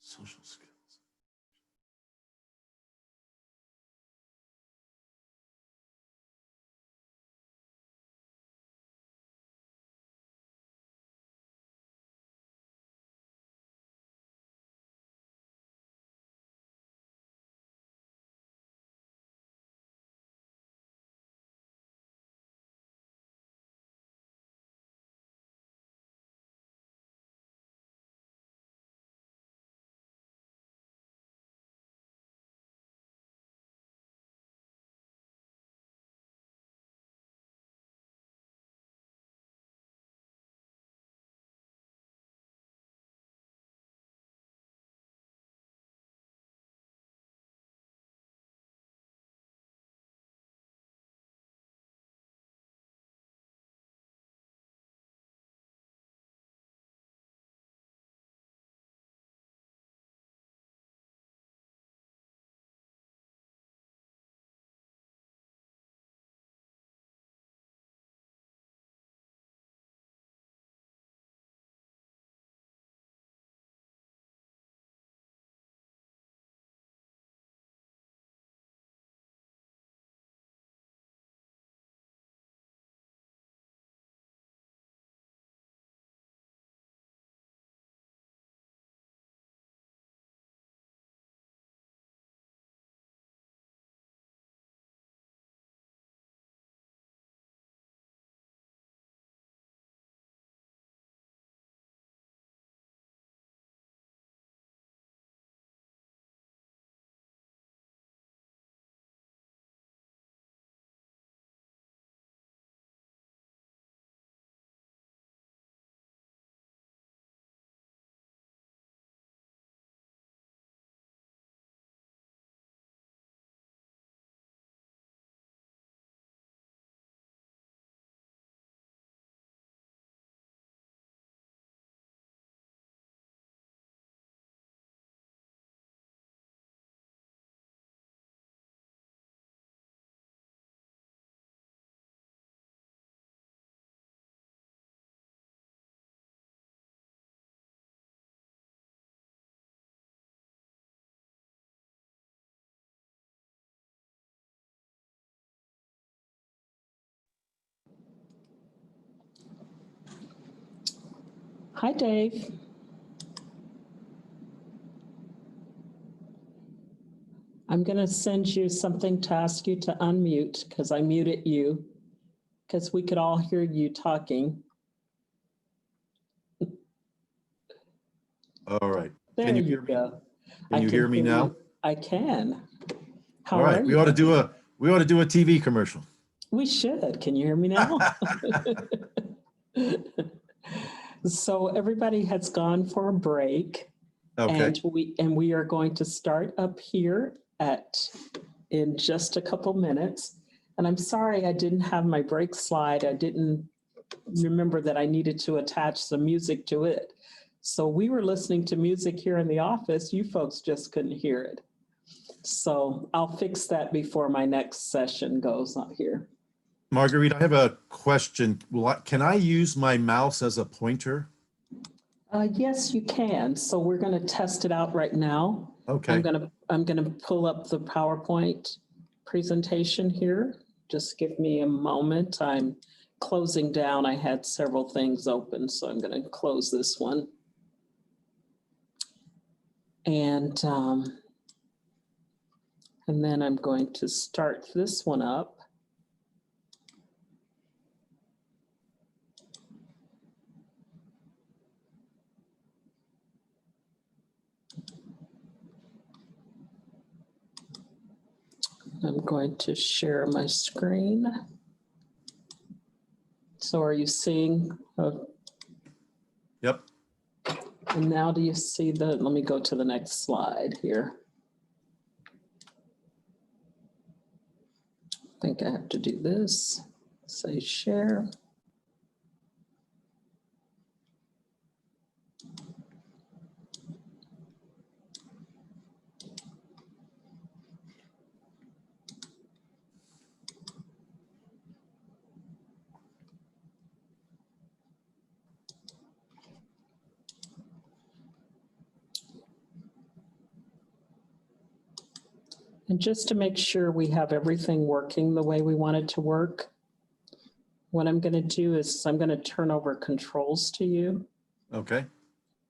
Social skills. Hi, Dave. I'm going to send you something to ask you to unmute because I muted you because we could all hear you talking. All right. There Can you you hear me? go. Can you hear me now? You. I can. How All right. are We you? ought to do a TV commercial. We should. Can you hear me now? So everybody has gone for a break. Okay. And we are going to start up here in just a couple minutes. And I'm sorry I didn't have my break slide. I didn't remember that I needed to attach some music to it. So we were listening to music here in the office. You folks just couldn't hear it. So I'll fix that before my next session goes on here. Marguerite, I have a question. Can I use my mouse as a pointer? Yes, you can. So we're going to test it out right now. Okay. I'm going to pull up the PowerPoint presentation here. Just give me a moment. I'm closing down. I had several things open, so I'm going to close this one. And then I'm going to start this one up. I'm going to share my screen. So are you seeing? Yep. And now do you see let me go to the next slide here. I think I have to do this. Say share. And just to make sure we have everything working the way we want it to work, what I'm going to do is I'm going to turn over controls to you. Okay.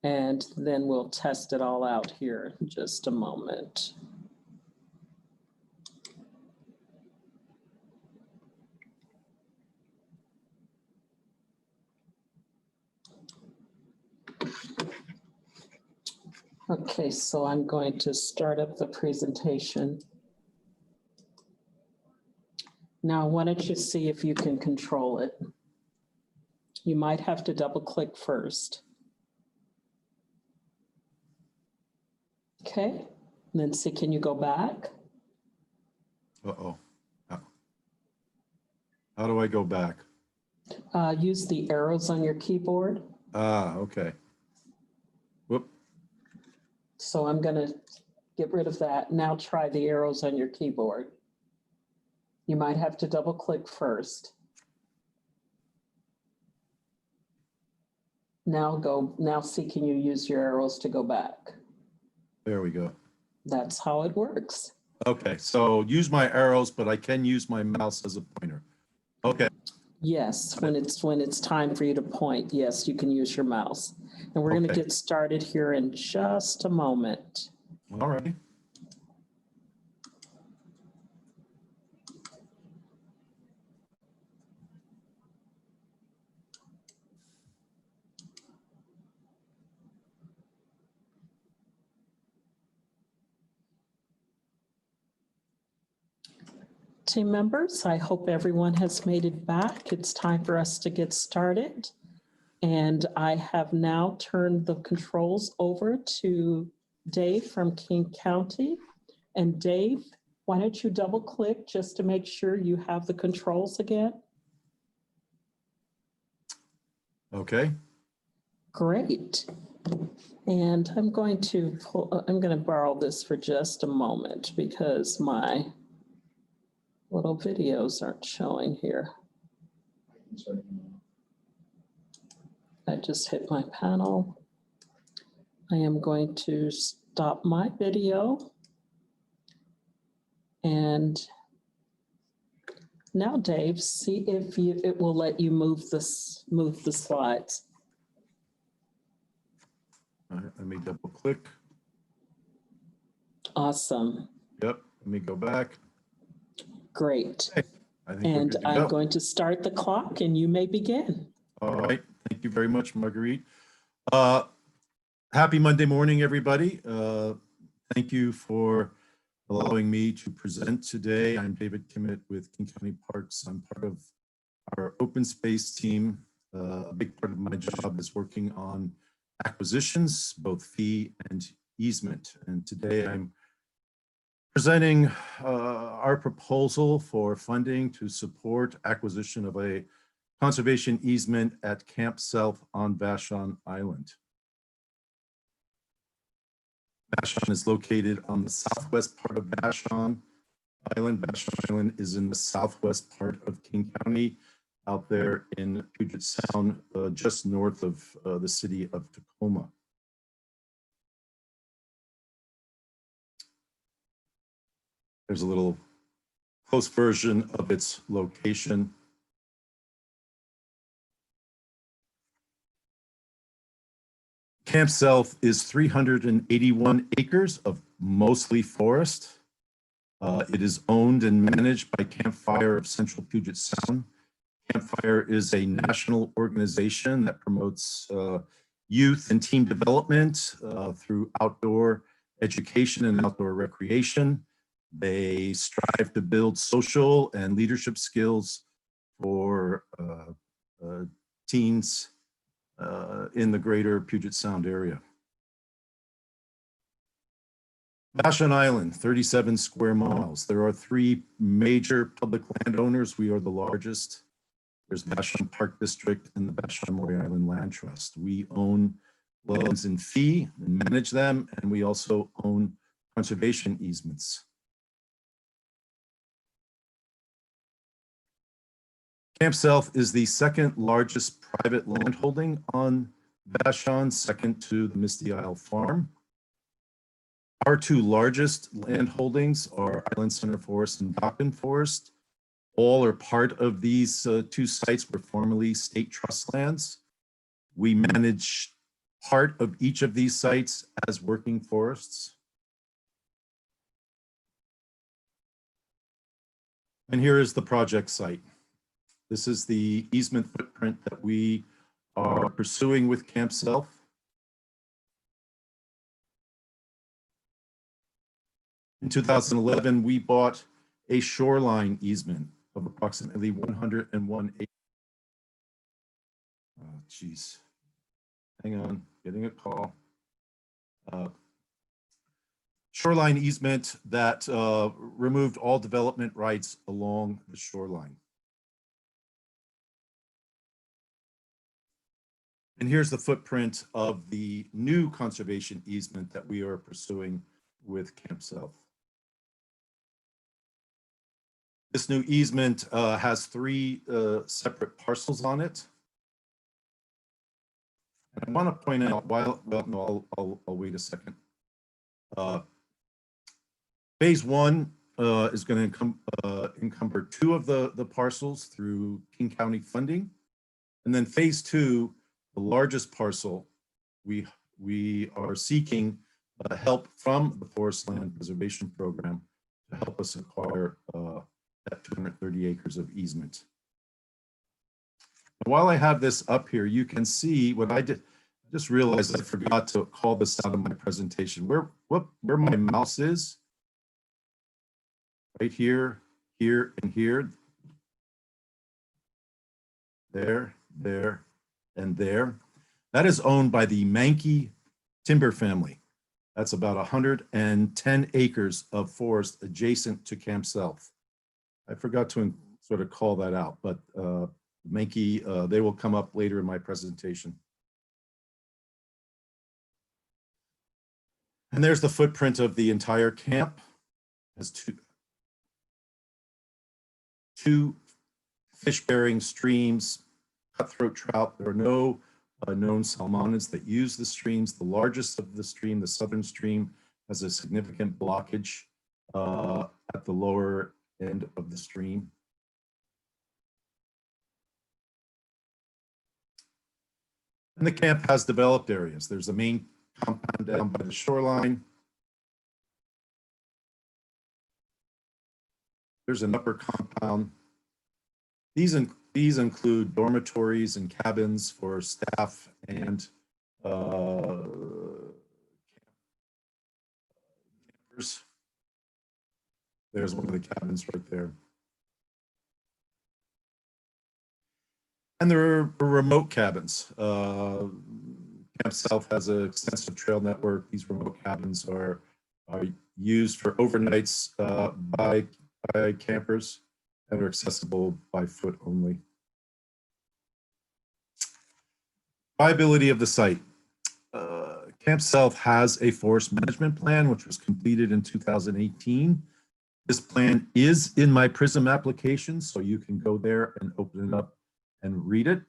And then we'll test it all out here in just a moment. Okay, so I'm going to start up the presentation. Now, why don't you see if you can control it? You might have to double click first. Okay, and then see, can you go back? Uh-oh. How do I go back? Use the arrows on your keyboard. Ah, okay. Whoop. So I'm going to get rid of that. Now try the arrows on your keyboard. You might have to double click first. Now see, can you use your arrows to go back? There we go. That's how it works. Okay, so use my arrows, but I can use my mouse as a pointer. Okay. Yes, when it's time for you to point, yes, you can use your mouse. And we're going to get started here in just a moment. All right. Team members, I hope everyone has made it back. It's time for us to get started. And I have now turned the controls over to Dave from King County. And Dave, why don't you double click just to make sure you have the controls again? Okay. Great. And I'm going to borrow this for just a moment because my little videos aren't showing here. I just hit my panel. I am going to stop my video. And now, Dave, see if it will let you move the slides. All right, let me double click. Awesome. Yep, let me go back. Great. Okay, I think we're And good to I'm go. going to start the clock and you may begin. All right, thank you very much, Marguerite. Happy Monday morning, everybody. Thank you for allowing me to present today. I'm David Kimmett with King County Parks. I'm part of our open space team. A big part of my job is working on acquisitions, both fee and easement. And today I'm presenting our proposal for funding to support acquisition of a conservation easement at Camp South on Vashon Island. Vashon is located on the southwest part of Vashon Island. Vashon Island is in the southwest part of King County, out there in Puget Sound, just north of the city of Tacoma. There's a little close version of its location. Camp South is 381 acres of mostly forest. It is owned and managed by Campfire of Central Puget Sound. Campfire is a national organization that promotes youth and team development through outdoor education and outdoor recreation. They strive to build social and leadership skills for teens in the greater Puget Sound area. Vashon Island, 37 square miles. There are 3 major public landowners. We are the largest. There's Vashon Park District and the Vashon Maury Island Land Trust. We own lands in fee and manage them, and we also own conservation easements. Camp South is the second largest private landholding on Vashon, second to the Misty Isle Farm. Our 2 largest landholdings are Island Center Forest and Dockton Forest. All are part of these 2 sites were formerly state trust lands. We manage part of each of these sites as working forests. And here is the project site. This is the easement footprint that we are pursuing with Camp South. In 2011, we bought a shoreline easement of approximately 101 acres. Oh, geez. Hang on, getting a call. Shoreline easement that removed all development rights along the shoreline. And here's the footprint of the new conservation easement that we are pursuing with Camp South. This new easement has 3 separate parcels on it. And I want to point out, no, I'll wait a second. Phase 1 is going to encumber 2 of the parcels through King County funding. And then phase 2, the largest parcel, we are seeking help from the Forestland Preservation Program to help us acquire that 230 acres of easement. And while I have this up here, you can see what I did. I just realized I forgot to call this out in my presentation. Where my mouse is, right here, here, and here. There, and there. That is owned by the Mankey timber family. That's about 110 acres of forest adjacent to Camp South. I forgot to sort of call that out, but Mankey, they will come up later in my presentation. And there's the footprint of the entire camp. It has two fish-bearing streams, cutthroat trout. There are no known salmonids that use the streams. The largest of the stream, the southern stream, has a significant blockage at the lower end of the stream. And the camp has developed areas. There's a main compound down by the shoreline. There's an upper compound. These include dormitories and cabins for staff and campers. There's one of the cabins right there. And there are remote cabins. Camp South has an extensive trail network. These remote cabins are used for overnights by campers and are accessible by foot only. Viability of the site. Camp South has a forest management plan, which was completed in 2018. This plan is in my PRISM application, so you can go there and open it up and read it.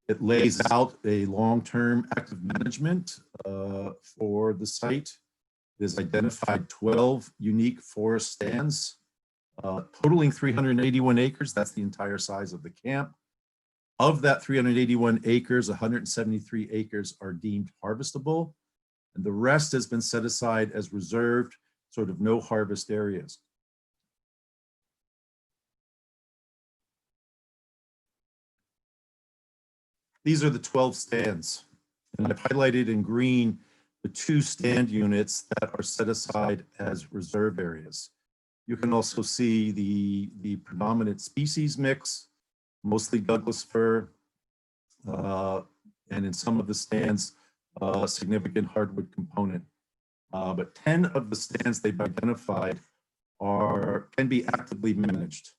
It lays out a long-term active management for the site. It has identified 12 unique forest stands, totaling 381 acres. That's the entire size of the camp. Of that 381 acres, 173 acres are deemed harvestable, and the rest has been set aside as reserved, sort of no harvest areas. These are the 12 stands, and I've highlighted in green the 2 stand units that are set aside as reserve areas. You can also see the predominant species mix, mostly Douglas fir, and in some of the stands, a significant hardwood component. But 10 of the stands they've identified can be actively managed.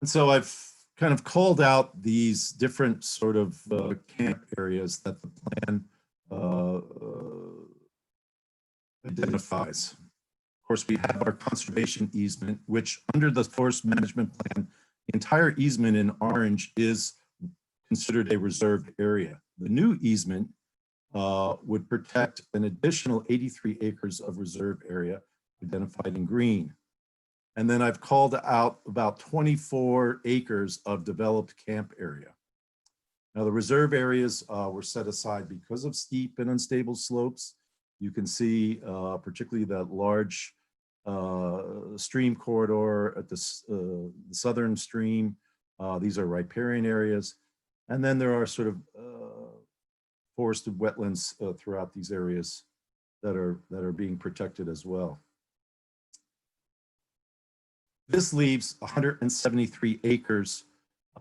And so I've kind of called out these different sort of camp areas that the plan identifies. Of course, we have our conservation easement, which under the forest management plan, the entire easement in orange is considered a reserved area. The new easement would protect an additional 83 acres of reserve area identified in green. And then I've called out about 24 acres of developed camp area. Now the reserve areas were set aside because of steep and unstable slopes. You can see particularly that large stream corridor at the southern stream. These are riparian areas. And then there are sort of forested wetlands throughout these areas that are being protected as well. This leaves 173 acres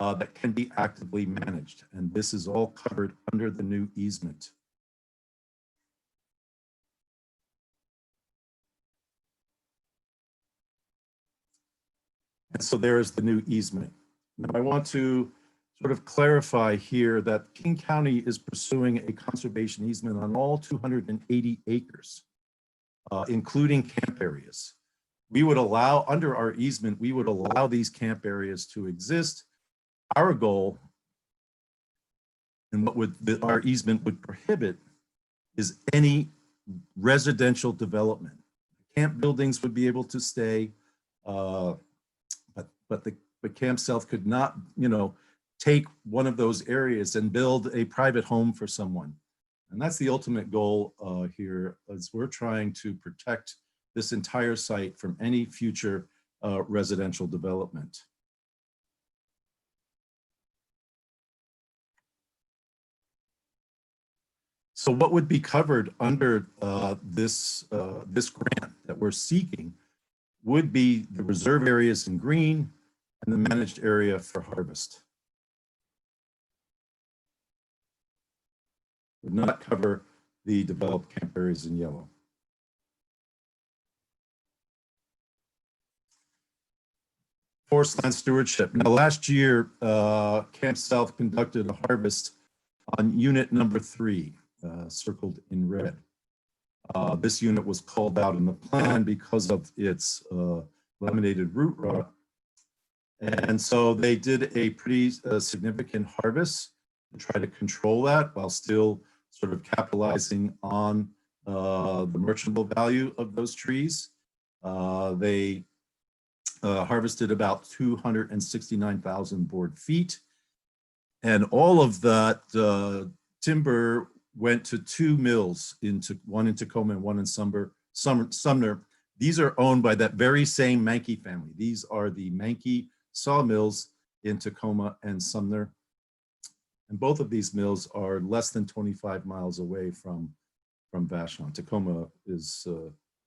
that can be actively managed, and this is all covered under the new easement. And so there is the new easement. Now I want to sort of clarify here that King County is pursuing a conservation easement on all 280 acres, including camp areas. We would allow, under our easement, we would allow these camp areas to exist. Our goal, and what our easement would prohibit, is any residential development. Camp buildings would be able to stay, but Camp South could not, take one of those areas and build a private home for someone. And that's the ultimate goal here, as we're trying to protect this entire site from any future residential development. So what would be covered under this grant that we're seeking would be the reserve areas in green and the managed area for harvest. Would not cover the developed camp areas in yellow. Forestland stewardship. Now, last year, Camp South conducted a harvest on unit number 3, circled in red. This unit was called out in the plan because of its laminated root rot. And so they did a pretty significant harvest to try to control that while still sort of capitalizing on the merchantable value of those trees. They harvested about 269,000 board feet. And all of that timber went to two mills, one in Tacoma and one in Sumner. These are owned by that very same Mankey family. These are the Mankey sawmills in Tacoma and Sumner. And both of these mills are less than 25 miles away from Vashon. Tacoma is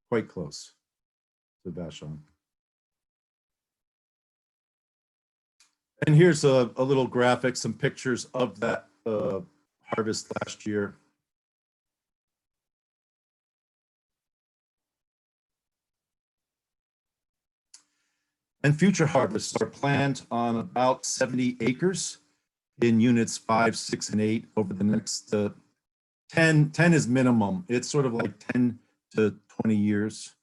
quite close to Vashon. And here's a little graphic, some pictures of that harvest last year. And future harvests are planned on about 70 acres in units 5, 6, and 8 over the next 10 is minimum. It's sort of like 10 to 20 years.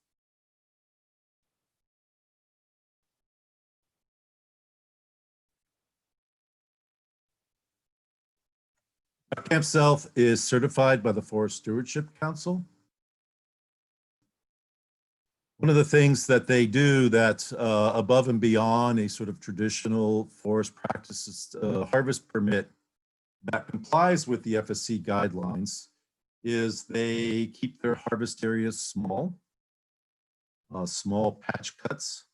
Camp South is certified by the Forest Stewardship Council. One of the things that they do that above and beyond a sort of traditional forest practices harvest permit that complies with the FSC guidelines is they keep their harvest areas small, small patch cuts.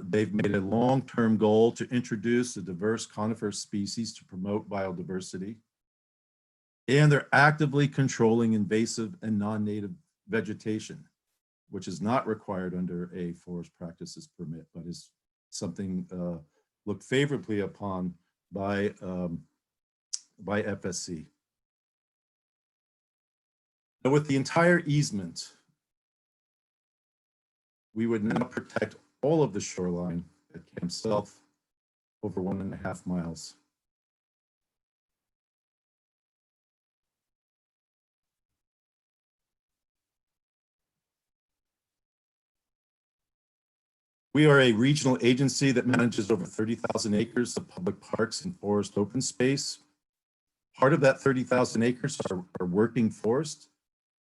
They've made a long-term goal to introduce a diverse conifer species to promote biodiversity. And they're actively controlling invasive and non-native vegetation, which is not required under a forest practices permit, but is something looked favorably upon by FSC. Now, with the entire easement, we would now protect all of the shoreline at Camp South over 1.5 miles. We are a regional agency that manages over 30,000 acres of public parks and forest open space. Part of that 30,000 acres are working forest.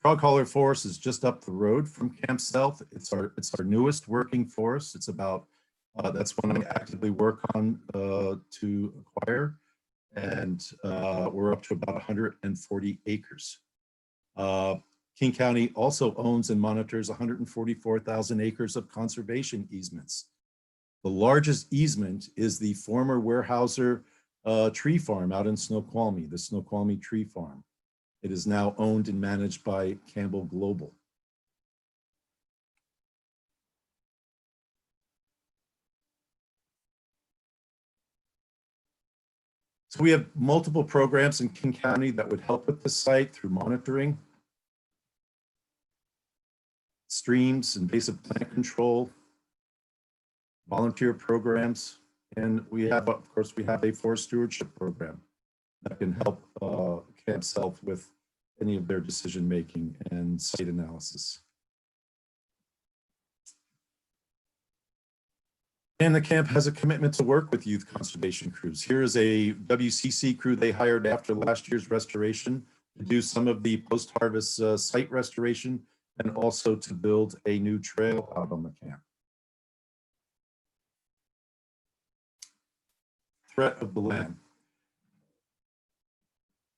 Frog Forest is just up the road from Camp South. It's our newest working forest. It's about, that's one I actively work on to acquire. And we're up to about 140 acres. King County also owns and monitors 144,000 acres of conservation easements. The largest easement is the former Weyerhaeuser tree farm out in Snoqualmie, the Snoqualmie Tree Farm. It is now owned and managed by Campbell Global. So we have multiple programs in King County that would help with the site through monitoring, streams, invasive plant control, volunteer programs, and we have, of course, we have a forest stewardship program that can help Camp South with any of their decision-making and site analysis. And the camp has a commitment to work with youth conservation crews. Here is a WCC crew they hired after last year's restoration to do some of the post-harvest site restoration and also to build a new trail out on the camp. Threat of the land.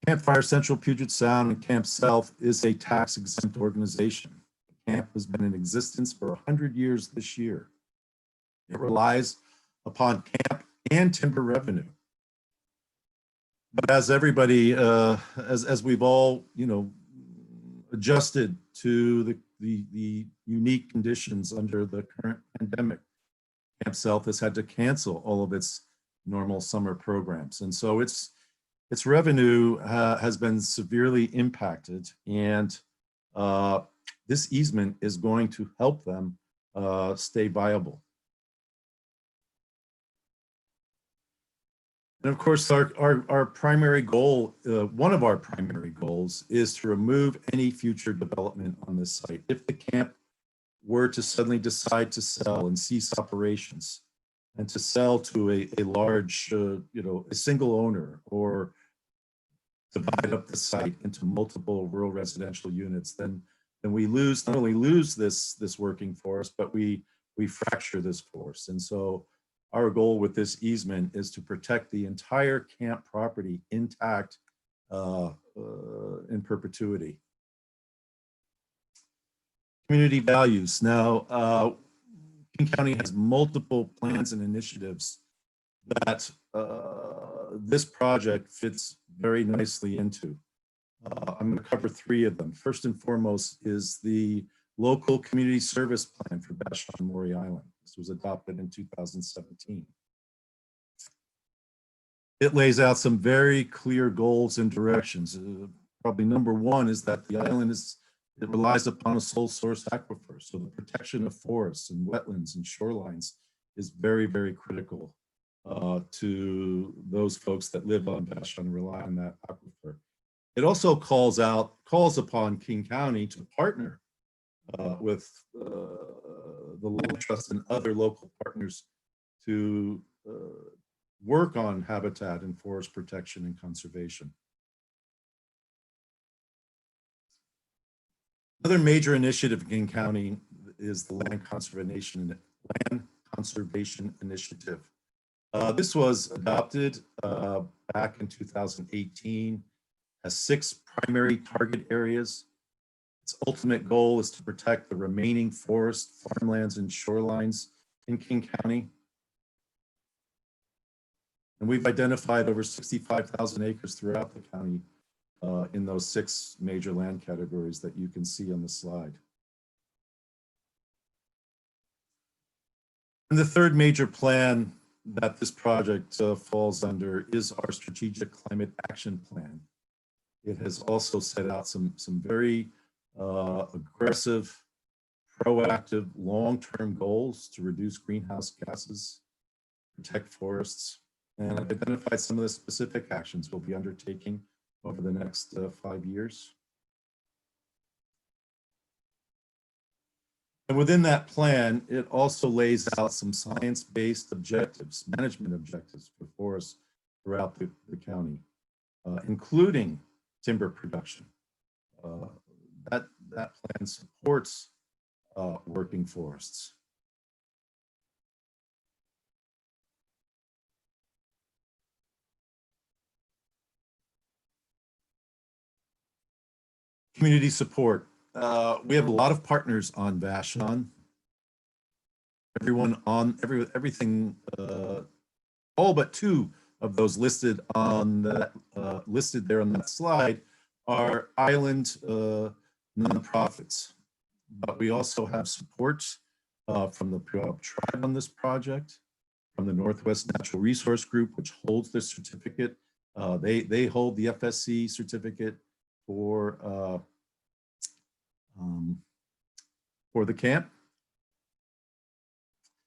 Campfire Central Puget Sound and Camp South is a tax-exempt organization. The camp has been in existence for 100 years this year. It relies upon camp and timber revenue. But as everybody, as we've all, adjusted to the unique conditions under the current pandemic, Camp South has had to cancel all of its normal summer programs. And so its revenue has been severely impacted, and this easement is going to help them stay viable. And of course, our primary goal, one of our primary goals, is to remove any future development on this site. If the camp were to suddenly decide to sell and cease operations and to sell to a large, a single owner, or divide up the site into multiple rural residential units, then we lose, not only lose this working forest, but we fracture this forest. And so our goal with this easement is to protect the entire camp property intact in perpetuity. Community values. Now, King County has multiple plans and initiatives that this project fits very nicely into. I'm going to cover 3 of them. First and foremost is the local community service plan for Vashon and Maury Island. This was adopted in 2017. It lays out some very clear goals and directions. Probably number 1 is that the island it relies upon a sole source aquifer. So the protection of forests and wetlands and shorelines is very, very critical to those folks that live on Vashon and rely on that aquifer. It also calls upon King County to partner with the Land Trust and other local partners to work on habitat and forest protection and conservation. Another major initiative in King County is the Land Conservation Initiative. This was adopted back in 2018, has 6 primary target areas. Its ultimate goal is to protect the remaining forest, farmlands, and shorelines in King County. And we've identified over 65,000 acres throughout the county in those 6 major land categories that you can see on the slide. And the third major plan that this project falls under is our Strategic Climate Action Plan. It has also set out some very aggressive, proactive, long-term goals to reduce greenhouse gases, protect forests, and I've identified some of the specific actions we'll be undertaking over the next 5 years. And within that plan, it also lays out some science-based objectives, management objectives for forests throughout the county, including timber production. That plan supports working forests. Community support. We have a lot of partners on Vashon. Everyone on everything, all but 2 of those listed on that listed there on that slide are island nonprofits. But we also have support from the Puyallup tribe on this project, from the Northwest Natural Resource Group, which holds this certificate. They hold the FSC certificate for the camp.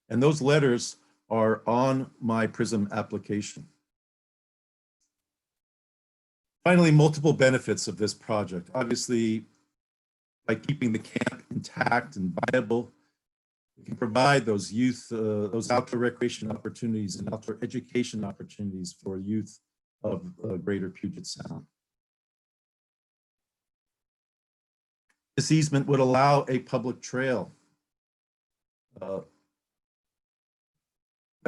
And those letters are on my PRISM application. Finally, multiple benefits of this project. Obviously, by keeping the camp intact and viable, we can provide those youth, those outdoor recreation opportunities and outdoor education opportunities for youth of Greater Puget Sound. This easement would allow a public trail that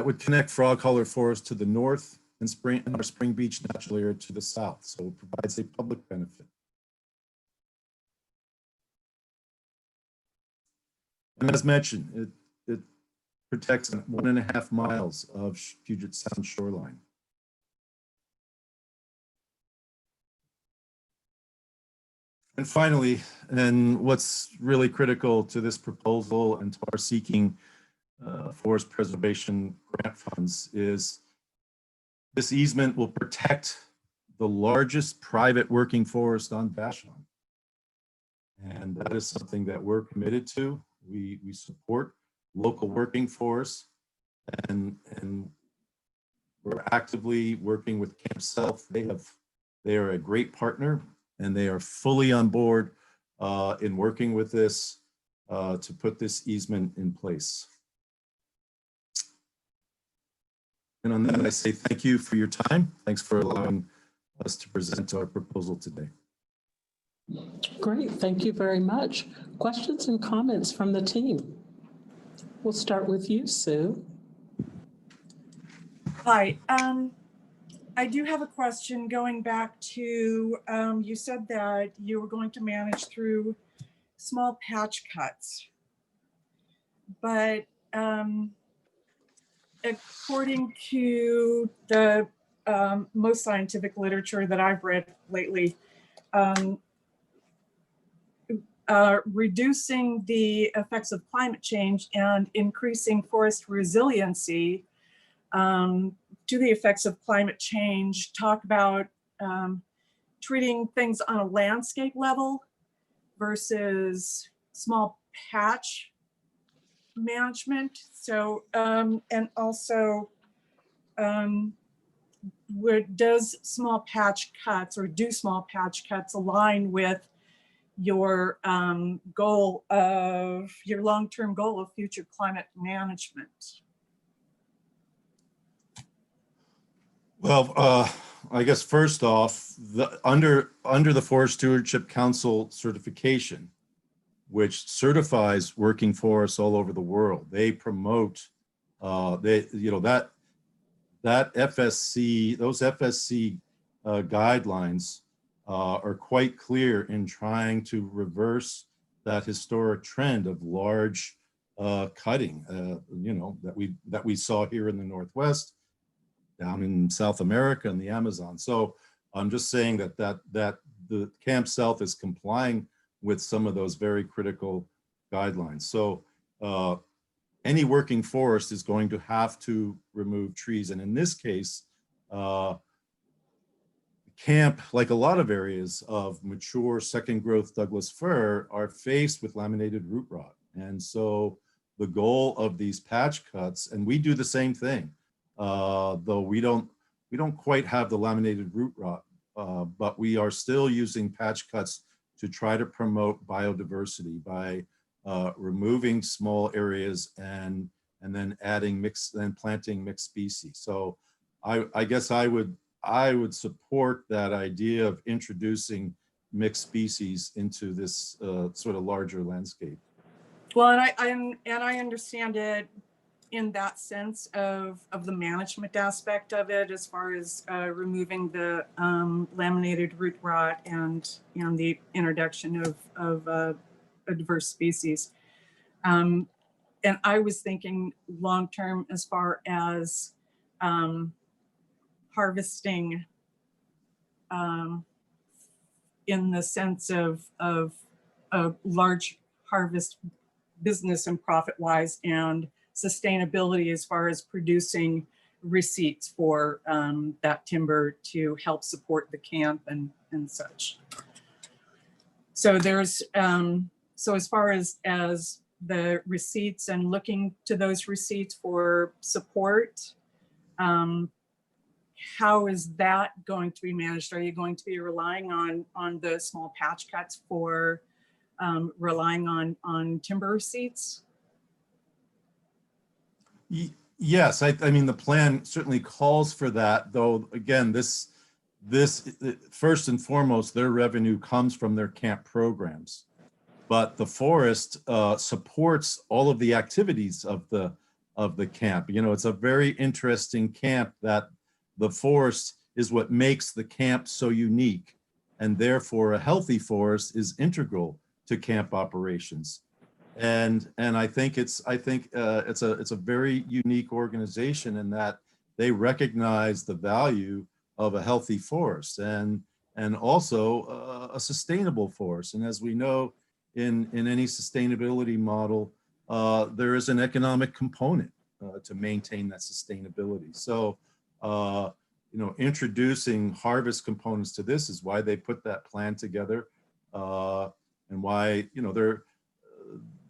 would connect Frog Holler Forest to the north and our Spring Beach natural area to the south. So it provides a public benefit. And as mentioned, it protects 1.5 miles of Puget Sound shoreline. And finally, and what's really critical to this proposal and to our seeking forest preservation grant funds is this easement will protect the largest private working forest on Vashon. And that is something that we're committed to. We support local working forests, and we're actively working with Camp South. They are a great partner, and they are fully on board in working with this to put this easement in place. And on that, I say thank you for your time. Thanks for allowing us to present our proposal today. Great, thank you very much. Questions and comments from the team? We'll start with you, Sue. Hi. I do have a question going back to, you said that you were going to manage through small patch cuts. But according to the most scientific literature that I've read lately, reducing the effects of climate change and increasing forest resiliency to the effects of climate change talk about treating things on a landscape level versus small patch management. So, and also, does small patch cuts or do small patch cuts align with your goal of your long-term goal of future climate management? Well, I guess first off, under the Forest Stewardship Council certification, which certifies working forests all over the world, they promote that FSC, those FSC guidelines are quite clear in trying to reverse that historic trend of large cutting, that we saw here in the Northwest, down in South America and the Amazon. So I'm just saying that the Camp South is complying with some of those very critical guidelines. So any working forest is going to have to remove trees. And in this case, camp, like a lot of areas of mature second growth Douglas fir, are faced with laminated root rot. And so the goal of these patch cuts, and we do the same thing, though we don't quite have the laminated root rot, but we are still using patch cuts to try to promote biodiversity by removing small areas and then planting mixed species. So I guess I would support that idea of introducing mixed species into this sort of larger landscape. Well, and I understand it in that sense of the management aspect of it, as far as removing the laminated root rot and the introduction of a diverse species. And I was thinking long term as far as harvesting in the sense of a large harvest business and profit wise, and sustainability as far as producing receipts for that timber to help support the camp and such. So there's so as far as the receipts and looking to those receipts for support, how is that going to be managed? Are you going to be relying on the small patch cuts for relying on timber receipts? Yes, I mean, the plan certainly calls for that, though, again, this first and foremost, their revenue comes from their camp programs. But the forest supports all of the activities of the camp. You know, it's a very interesting camp that the forest is what makes the camp so unique, and therefore a healthy forest is integral to camp operations. And I think it's a very unique organization in that they recognize the value of a healthy forest and also a sustainable forest. And as we know, in any sustainability model, there is an economic component to maintain that sustainability. So, introducing harvest components to this is why they put that plan together, and why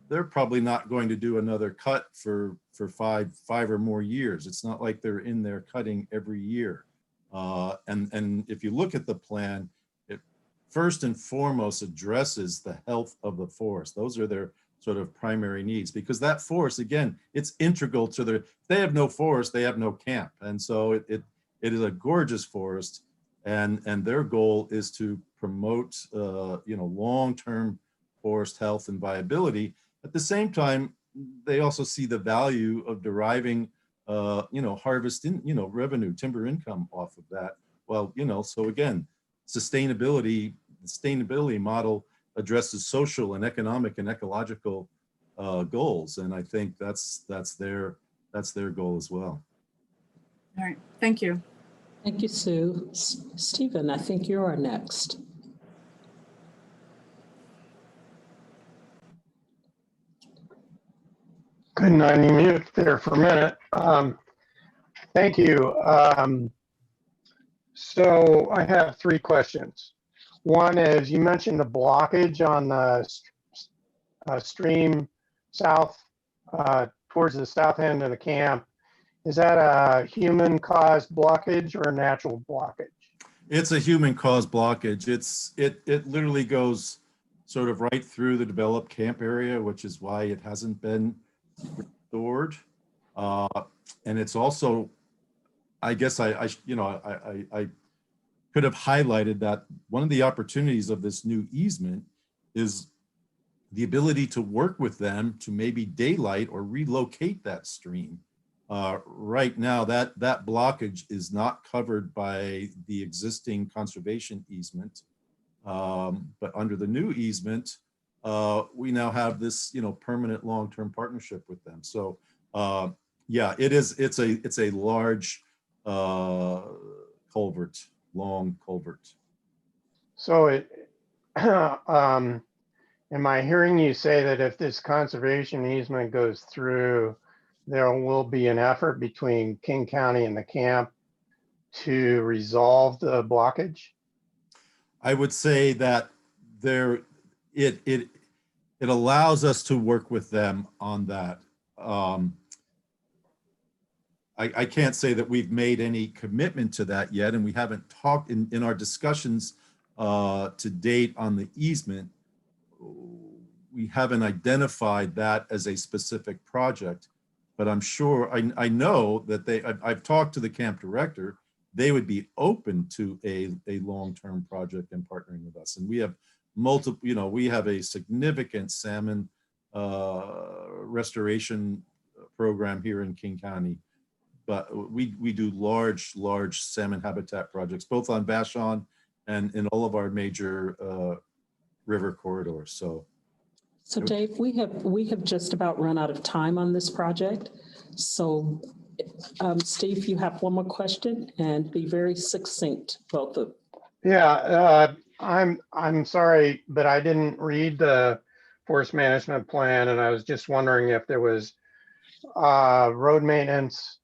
they're probably not going to do another cut for five or more years. It's not like they're in there cutting every year. And if you look at the plan, it first and foremost addresses the health of the forest. Those are their sort of primary needs, because that forest, again, it's integral to if they have no forest, they have no camp. And so it is a gorgeous forest, and their goal is to promote long-term forest health and viability. At the same time, they also see the value of deriving harvest in, revenue, timber income off of that. Well, so again, sustainability model addresses social and economic and ecological goals. And I think that's their goal as well. All right, thank you. Thank you, Sue. Stephen, I think you are next. Couldn't unmute there for a minute. Thank you. So I have 3 questions. One is, you mentioned the blockage on the stream south towards the south end of the camp. Is that a human-caused blockage or a natural blockage? It's a human-caused blockage. It literally goes sort of right through the developed camp area, which is why it hasn't been restored. And it's also, I guess I could have highlighted that one of the opportunities of this new easement is the ability to work with them to maybe daylight or relocate that stream. Right now, that blockage is not covered by the existing conservation easement, but under the new easement, we now have this, permanent long-term partnership with them. So, yeah, it's a large culvert, long culvert. So am I hearing you say that if this conservation easement goes through, there will be an effort between King County and the camp to resolve the blockage? I would say that it allows us to work with them on that. I can't say that we've made any commitment to that yet, and we haven't talked in our discussions to date on the easement. We haven't identified that as a specific project, but I'm sure, I know that I've talked to the camp director. They would be open to a long-term project and partnering with us. And we have multiple, we have a significant salmon restoration program here in King County. But we do large salmon habitat projects, both on Vashon and in all of our major river corridors. So Dave, we have just about run out of time on this project. So Steve, you have one more question, and be very succinct, both of. Yeah, I'm sorry, but I didn't read the forest management plan, and I was just wondering if there was road maintenance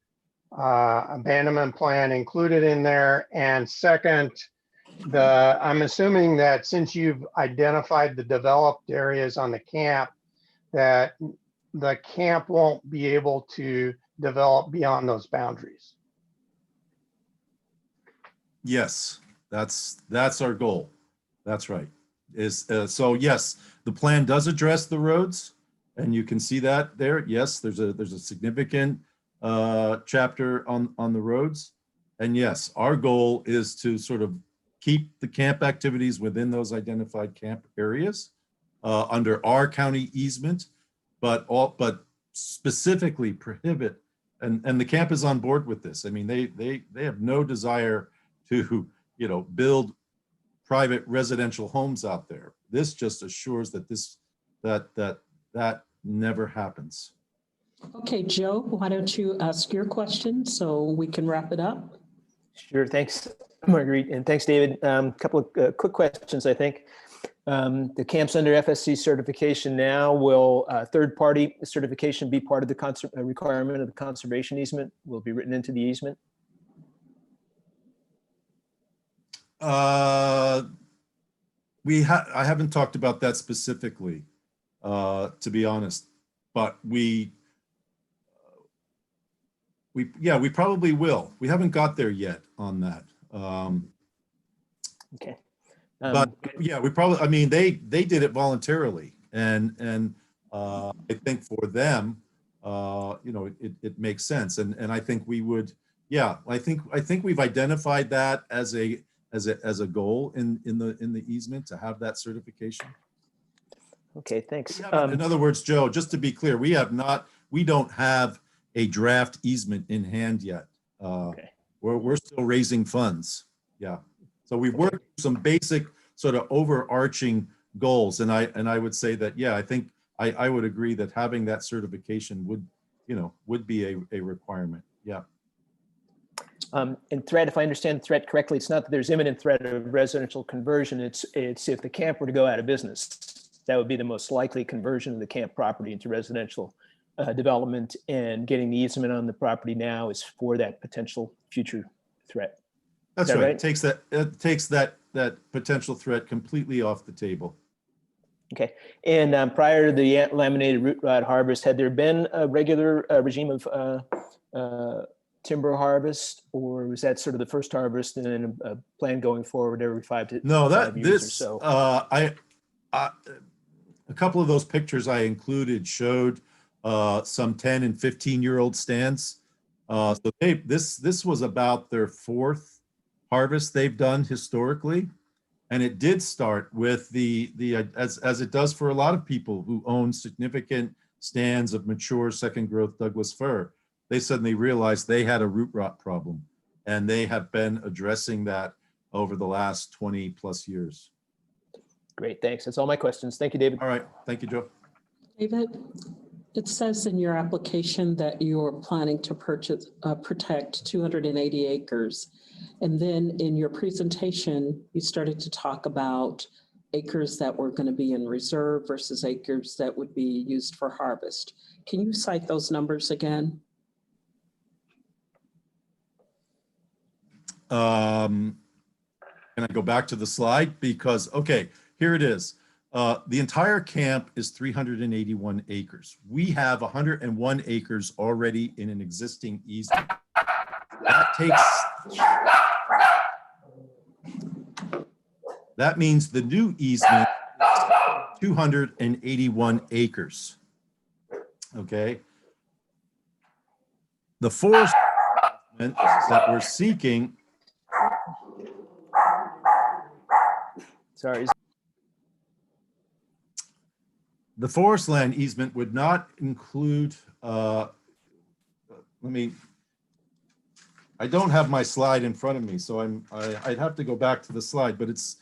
abandonment plan included in there. And second, I'm assuming that since you've identified the developed areas on the camp, that the camp won't be able to develop beyond those boundaries. Yes, that's our goal. That's right. So yes, the plan does address the roads, and you can see that there. Yes, there's a significant chapter on the roads, and yes, our goal is to sort of keep the camp activities within those identified camp areas under our county easement, but specifically prohibit. And the camp is on board with this. I mean, they have no desire to build private residential homes out there. This just assures that that never happens. Okay, Joe, why don't you ask your question so we can wrap it up? Sure. Thanks, Marguerite, and thanks, David. A couple of quick questions, I think. The camp's under FSC certification now. Will third-party certification be part of the requirement of the conservation easement? Will it be written into the easement? I haven't talked about that specifically, to be honest, but we probably will. We haven't got there yet on that. Okay. But yeah, we probably, I mean, they did it voluntarily, and I think for them, it makes sense. And I think we would, yeah, I think we've identified that as a goal in the easement to have that certification. Okay, thanks. In other words, Joe, just to be clear, we don't have a draft easement in hand yet. Okay. We're still raising funds. Yeah. So we've worked some basic sort of overarching goals. And I would say that, yeah, I think I would agree that having that certification would be a requirement. Yeah. And threat, if I understand the threat correctly, it's not that there's imminent threat of residential conversion. It's if the camp were to go out of business, that would be the most likely conversion of the camp property into residential development, and getting the easement on the property now is for that potential future threat. That's that right. right? It takes that potential threat completely off the table. Okay. And prior to the laminated root rod harvest, had there been a regular regime of timber harvest, or was that sort of the first harvest and then a plan going forward every 5 to No, 5 years or this so? A couple of those pictures I included showed some 10 and 15-year-old stands. So this was about their 4th harvest they've done historically, and it did start with as it does for a lot of people who own significant stands of mature second growth Douglas fir. They suddenly realized they had a root rot problem, and they have been addressing that over the last 20 plus years. Great, thanks. That's all my questions. Thank you, David. All right, thank you, Joe. David, it says in your application that you're planning to protect 280 acres. And then in your presentation, you started to talk about acres that were going to be in reserve versus acres that would be used for harvest. Can you cite those numbers again? Can I go back to the slide? Because, okay, here it is. The entire camp is 381 acres. We have 101 acres already in an existing easement. That means the new easement is 281 acres. Okay. The forest that we're seeking. Sorry. The forest land easement would not include, I don't have my slide in front of me, so I'd have to go back to the slide, but it's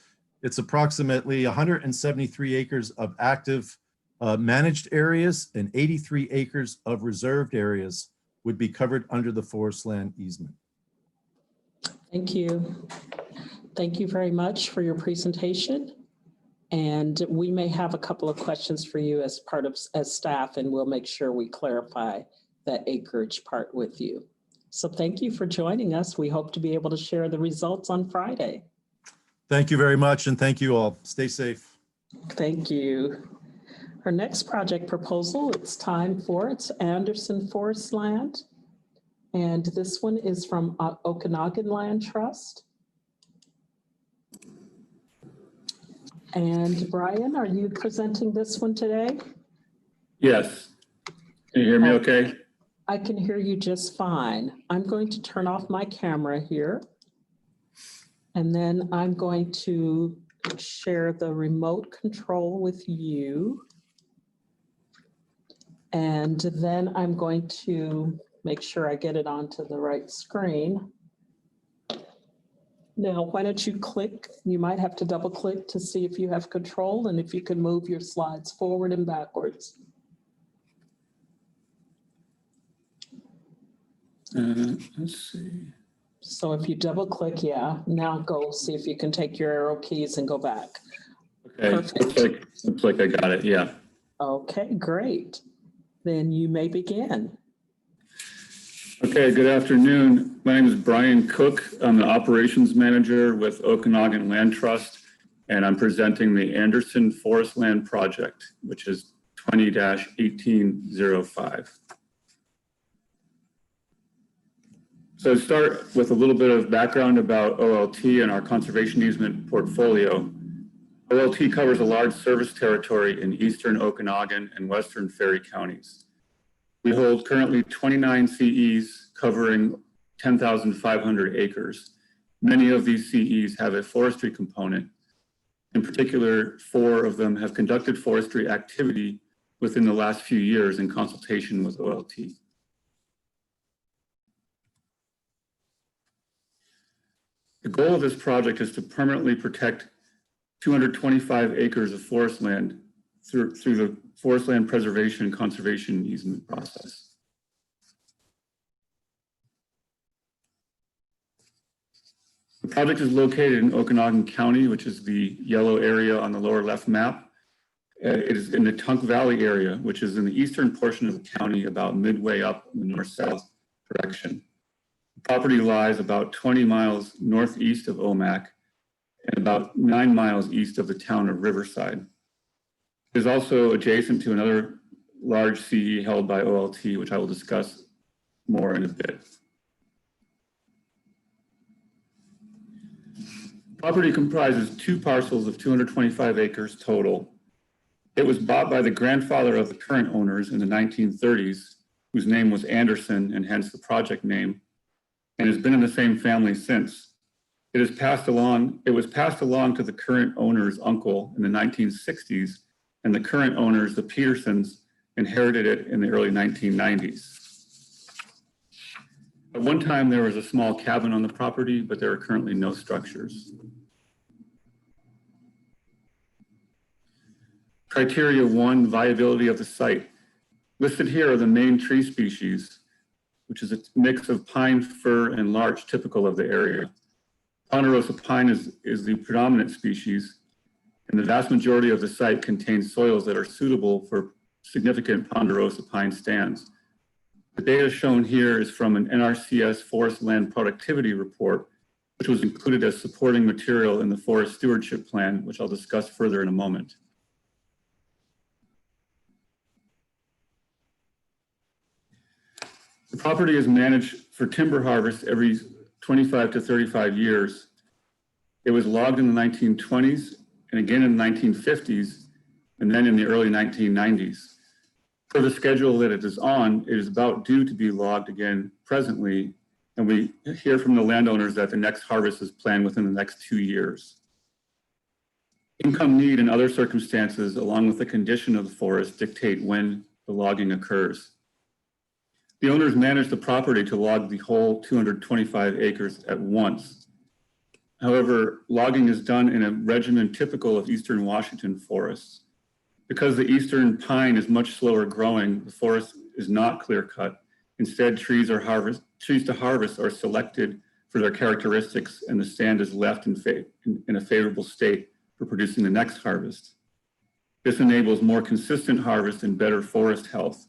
approximately 173 acres of active managed areas, and 83 acres of reserved areas would be covered under the forest land easement. Thank you. Thank you very much for your presentation. And we may have a couple of questions for you as staff, and we'll make sure we clarify that acreage part with you. So thank you for joining us. We hope to be able to share the results on Friday. Thank you very much, and thank you all. Stay safe. Thank you. Our next project proposal, it's Anderson Forestland. And this one is from Okanagan Land Trust. And Brian, are you presenting this one today? Yes. Can you hear me okay? I can hear you just fine. I'm going to turn off my camera here. And then I'm going to share the remote control with you. And then I'm going to make sure I get it onto the right screen. Now, why don't you click? You might have to double click to see if you have control and if you can move your slides forward and backwards. Let's see. So if you double click, yeah, now go see if you can take your arrow keys and go back. Okay, looks like I got it, yeah. Okay, great. Then you may begin. Okay, good afternoon. My name is Brian Cook. I'm the operations manager with Okanagan Land Trust, and I'm presenting the Anderson Forestland project, which is 20-1805. So start with a little bit of background about OLT and our conservation easement portfolio. OLT covers a large service territory in eastern Okanagan and western Ferry counties. We hold currently 29 CEs covering 10,500 acres. Many of these CEs have a forestry component. In particular, 4 of them have conducted forestry activity within the last few years in consultation with OLT. The goal of this project is to permanently protect 225 acres of forest land through the forest land preservation and conservation easement process. The project is located in Okanagan County, which is the yellow area on the lower left map. It is in the Tunk Valley area, which is in the eastern portion of the county, about midway up in the north-south direction. The property lies about 20 miles northeast of Omak and about 9 miles east of the town of Riverside. It is also adjacent to another large CE held by OLT, which I will discuss more in a bit. The property comprises 2 parcels of 225 acres total. It was bought by the grandfather of the current owners in the 1930s, whose name was Anderson, and hence the project name, and has been in the same family since. It was passed along to the current owner's uncle in the 1960s, and the current owners, the Petersons, inherited it in the early 1990s. At one time, there was a small cabin on the property, but there are currently no structures. Criteria 1, viability of the site. Listed here are the main tree species, which is a mix of pine, fir, and larch typical of the area. Ponderosa pine is the predominant species, and the vast majority of the site contains soils that are suitable for significant ponderosa pine stands. The data shown here is from an NRCS Forest Land Productivity Report, which was included as supporting material in the Forest Stewardship Plan, which I'll discuss further in a moment. The property is managed for timber harvest every 25 to 35 years. It was logged in the 1920s and again in the 1950s, and then in the early 1990s. Per the schedule that it is on, it is about due to be logged again presently, and we hear from the landowners that the next harvest is planned within the next 2 years. Income need and other circumstances, along with the condition of the forest, dictate when the logging occurs. The owners manage the property to log the whole 225 acres at once. However, logging is done in a regimen typical of Eastern Washington forests. Because the Eastern pine is much slower growing, the forest is not clear cut. Instead, trees to harvest are selected for their characteristics, and the stand is left in a favorable state for producing the next harvest. This enables more consistent harvest and better forest health.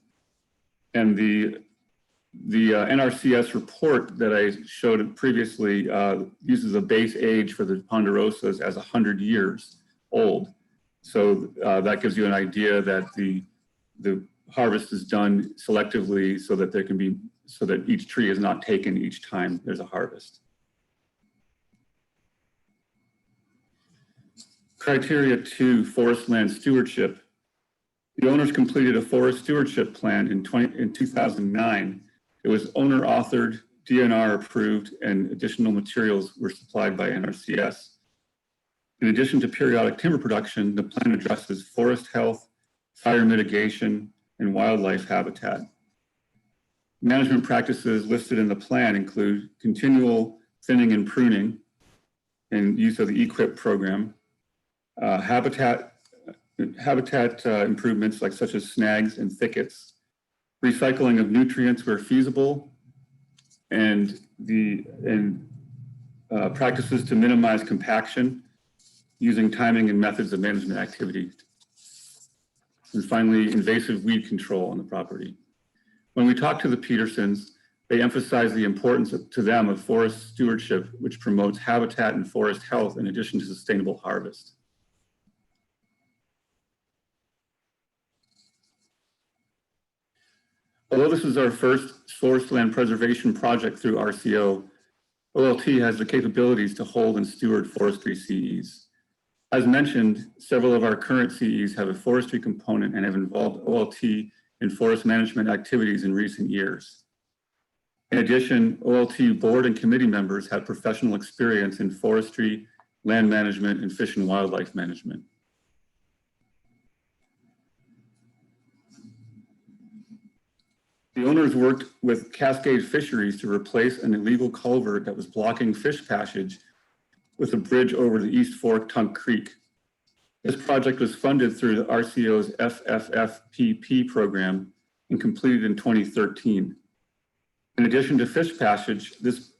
And the NRCS report that I showed previously uses a base age for the ponderosas as 100 years old. So that gives you an idea that the harvest is done selectively so that each tree is not taken each time there's a harvest. Criteria 2, forest land stewardship. The owners completed a forest stewardship plan in 2009. It was owner authored, DNR approved, and additional materials were supplied by NRCS. In addition to periodic timber production, the plan addresses forest health, fire mitigation, and wildlife habitat. Management practices listed in the plan include continual thinning and pruning and use of the EQIP program, habitat improvements such as snags and thickets, recycling of nutrients where feasible, and practices to minimize compaction using timing and methods of management activity. And finally, invasive weed control on the property. When we talk to the Petersons, they emphasize the importance to them of forest stewardship, which promotes habitat and forest health in addition to sustainable harvest. Although this is our first forest land preservation project through RCO, OLT has the capabilities to hold and steward forestry CEs. As mentioned, several of our current CEs have a forestry component and have involved OLT in forest management activities in recent years. In addition, OLT board and committee members have professional experience in forestry, land management, and fish and wildlife management. The owners worked with Cascade Fisheries to replace an illegal culvert that was blocking fish passage with a bridge over the East Fork Tunk Creek. This project was funded through the RCO's FFFPP program and completed in 2013. In addition to fish passage, this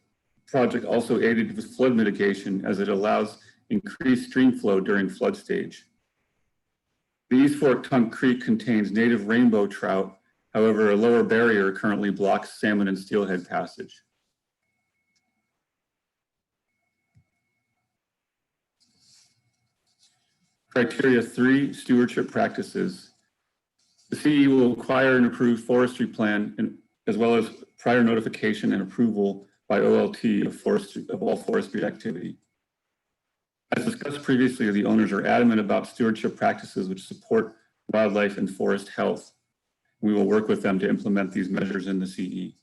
project also aided with flood mitigation as it allows increased stream flow during flood stage. The East Fork Tunk Creek contains native rainbow trout. However, a lower barrier currently blocks salmon and steelhead passage. Criteria 3, stewardship practices. The CE will require an approved forestry plan as well as prior notification and approval by OLT of all forestry activity. As discussed previously, the owners are adamant about stewardship practices which support wildlife and forest health. We will work with them to implement these measures in the CE.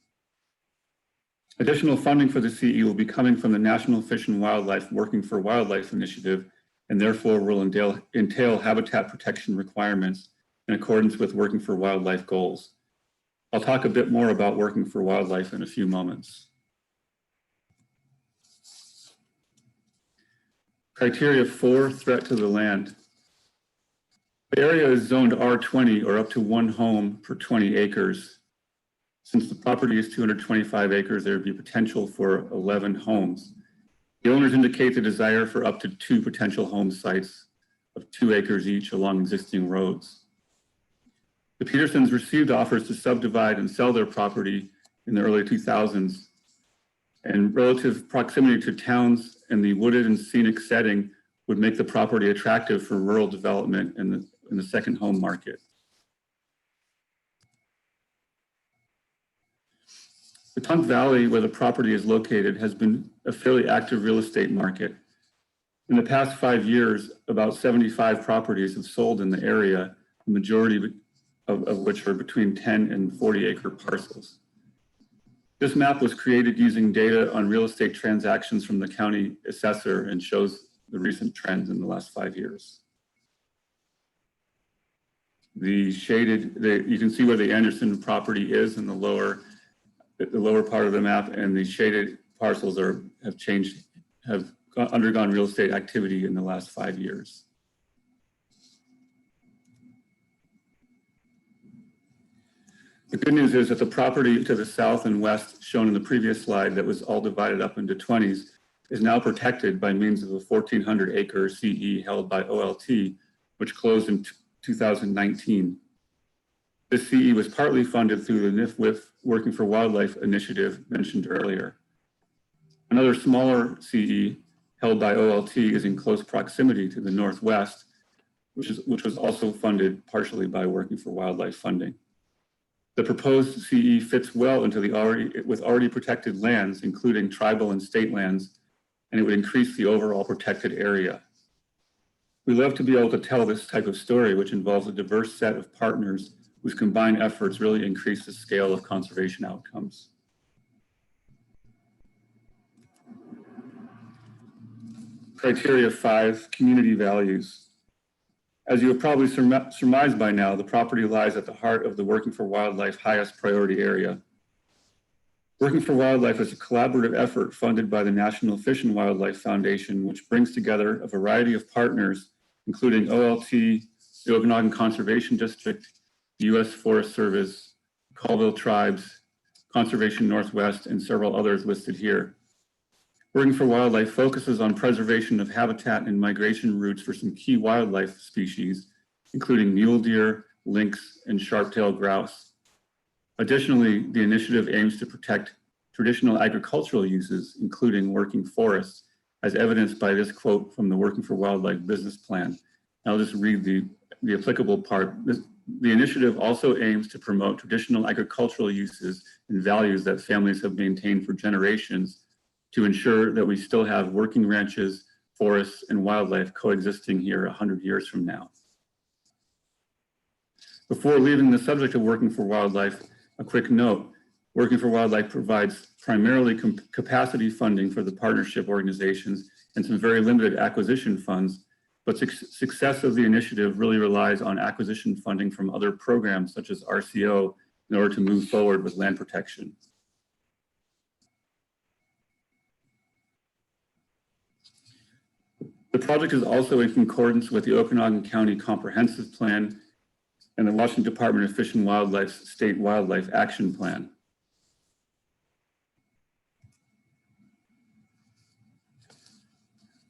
Additional funding for the CE will be coming from the National Fish and Wildlife Working for Wildlife Initiative, and therefore will entail habitat protection requirements in accordance with Working for Wildlife goals. I'll talk a bit more about Working for Wildlife in a few moments. Criteria 4, threat to the land. The area is zoned R20 or up to 1 home per 20 acres. Since the property is 225 acres, there would be potential for 11 homes. The owners indicate the desire for up to 2 potential home sites of 2 acres each along existing roads. The Petersons received offers to subdivide and sell their property in the early 2000s, and relative proximity to towns and the wooded and scenic setting would make the property attractive for rural development in the second home market. The Tunk Valley, where the property is located, has been a fairly active real estate market. In the past 5 years, about 75 properties have sold in the area, the majority of which are between 10 and 40 acre parcels. This map was created using data on real estate transactions from the county assessor and shows the recent trends in the last 5 years. You can see where the Anderson property is in the lower part of the map, and the shaded parcels have undergone real estate activity in the last 5 years. The good news is that the property to the south and west, shown in the previous slide, that was all divided up into 20s, is now protected by means of a 1,400 acre CE held by OLT, which closed in 2019. This CE was partly funded through the NIFWIF Working for Wildlife initiative mentioned earlier. Another smaller CE held by OLT is in close proximity to the northwest, which was also funded partially by Working for Wildlife funding. The proposed CE fits well into the already protected lands, including tribal and state lands, and it would increase the overall protected area. We love to be able to tell this type of story, which involves a diverse set of partners whose combined efforts really increase the scale of conservation outcomes. Criteria 5, community values. As you have probably surmised by now, the property lies at the heart of the Working for Wildlife highest priority area. Working for Wildlife is a collaborative effort funded by the National Fish and Wildlife Foundation, which brings together a variety of partners, including OLT, the Okanagan Conservation District, the U.S. Forest Service, Colville Tribes, Conservation Northwest, and several others listed here. Working for Wildlife focuses on preservation of habitat and migration routes for some key wildlife species, including mule deer, lynx, and sharp-tailed grouse. Additionally, the initiative aims to protect traditional agricultural uses, including working forests, as evidenced by this quote from the Working for Wildlife business plan. I'll just read the applicable part. The initiative also aims to promote traditional agricultural uses and values that families have maintained for generations to ensure that we still have working ranches, forests, and wildlife coexisting here 100 years from now. Before leaving the subject of Working for Wildlife, a quick note. Working for Wildlife provides primarily capacity funding for the partnership organizations and some very limited acquisition funds, but success of the initiative really relies on acquisition funding from other programs such as RCO in order to move forward with land protection. The project is also in concordance with the Okanagan County Comprehensive Plan and the Washington Department of Fish and Wildlife's State Wildlife Action Plan.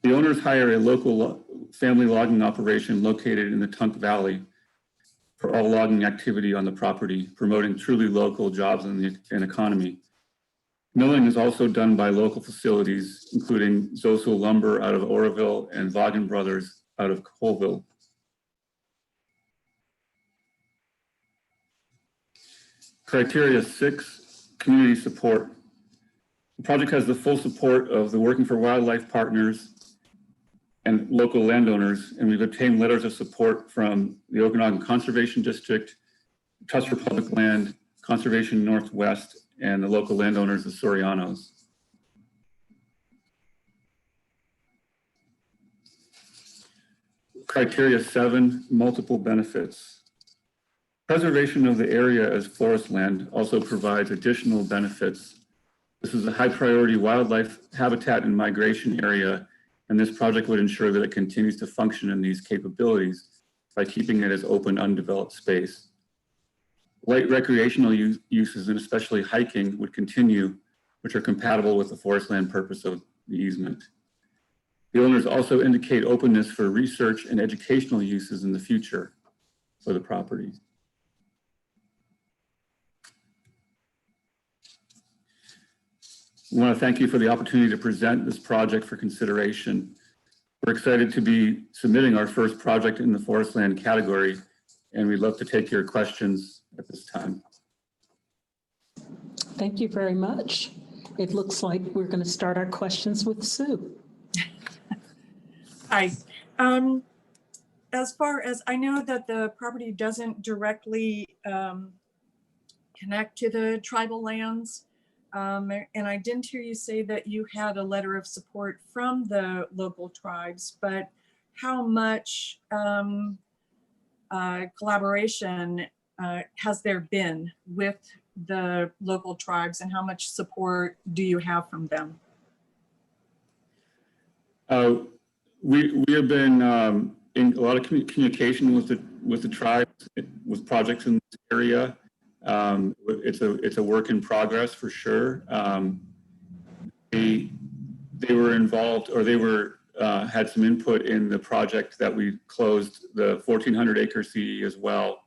The owners hire a local family logging operation located in the Tunk Valley for all logging activity on the property, promoting truly local jobs and economy. Milling is also done by local facilities, including Zoso Lumber out of Oroville and Vaughan Brothers out of Colville. Criteria 6, community support. The project has the full support of the Working for Wildlife partners and local landowners, and we've obtained letters of support from the Okanagan Conservation District, Trust for Public Land, Conservation Northwest, and the local landowners, the Sorianos. Criteria 7, multiple benefits. Preservation of the area as forest land also provides additional benefits. This is a high priority wildlife habitat and migration area, and this project would ensure that it continues to function in these capabilities by keeping it as open, undeveloped space. Light recreational uses, and especially hiking, would continue, which are compatible with the forest land purpose of the easement. The owners also indicate openness for research and educational uses in the future for the property. I want to thank you for the opportunity to present this project for consideration. We're excited to be submitting our first project in the forest land category, and we'd love to take your questions at this time. Thank you very much. It looks like we're going to start our questions with Sue. Hi. As far as I know that the property doesn't directly connect to the tribal lands. And I didn't hear you say that you had a letter of support from the local tribes, but how much collaboration has there been with the local tribes, and how much support do you have from them? We have been in a lot of communication with the tribes, with projects in this area. It's a work in progress for sure. They were involved, or they were had some input in the project that we closed, the 1,400 acre CE as well.